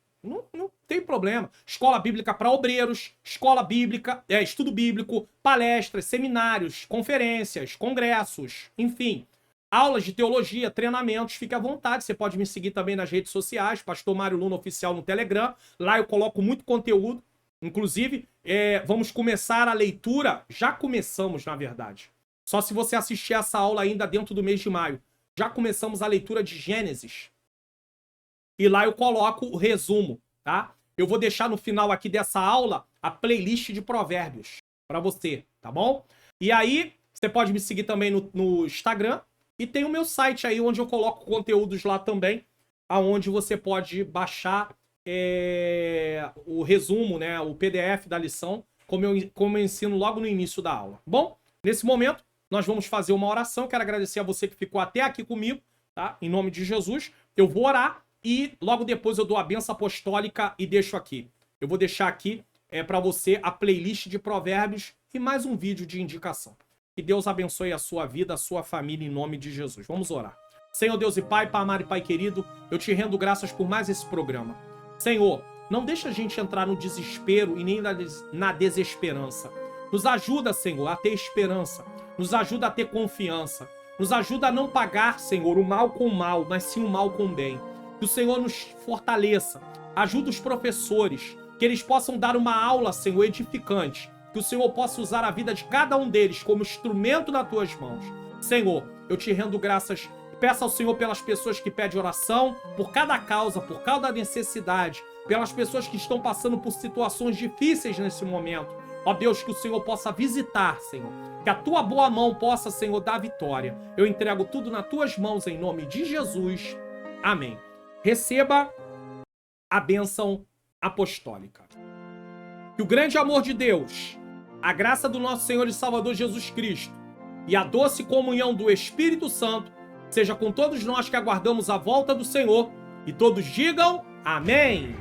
Tem problema. Escola bíblica para obreiros, escola bíblica, estudo bíblico, palestras, seminários, conferências, congressos, enfim. Aulas de teologia, treinamentos, fique à vontade. Você pode me seguir também nas redes sociais, Pastor Mário Luna Oficial no Telegram. Lá eu coloco muito conteúdo. Inclusive, vamos começar a leitura. Já começamos, na verdade. Só se você assistir essa aula ainda dentro do mês de maio. Já começamos a leitura de Gênesis. E lá eu coloco o resumo, tá? Eu vou deixar no final aqui dessa aula a playlist de provérbios para você, tá bom? E aí, você pode me seguir também no Instagram. E tem o meu site aí, onde eu coloco conteúdos lá também, aonde você pode baixar o resumo, né, o PDF da lição, como eu ensino logo no início da aula. Bom, nesse momento, nós vamos fazer uma oração. Quero agradecer a você que ficou até aqui comigo, tá? Em nome de Jesus. Eu vou orar e logo depois eu dou a bênção apostólica e deixo aqui. Eu vou deixar aqui para você a playlist de provérbios e mais um vídeo de indicação. Que Deus abençoe a sua vida, a sua família, em nome de Jesus. Vamos orar. Senhor Deus e Pai, Pai amado e Pai querido, eu te rendo graças por mais esse programa. Senhor, não deixa a gente entrar no desespero e nem na desesperança. Nos ajuda, Senhor, a ter esperança. Nos ajuda a ter confiança. Nos ajuda a não pagar, Senhor, o mal com o mal, mas sim o mal com o bem. Que o Senhor nos fortaleça. Ajuda os professores, que eles possam dar uma aula, Senhor, edificante. Que o Senhor possa usar a vida de cada um deles como instrumento nas tuas mãos. Senhor, eu te rendo graças. Peço ao Senhor pelas pessoas que pedem oração, por cada causa, por cada necessidade, pelas pessoas que estão passando por situações difíceis nesse momento. Ó Deus, que o Senhor possa visitar, Senhor. Que a tua boa mão possa, Senhor, dar vitória. Eu entrego tudo nas tuas mãos em nome de Jesus. Amém. Receba a bênção apostólica. Que o grande amor de Deus, a graça do nosso Senhor e Salvador Jesus Cristo e a doce comunhão do Espírito Santo seja com todos nós que aguardamos a volta do Senhor, e todos digam amém.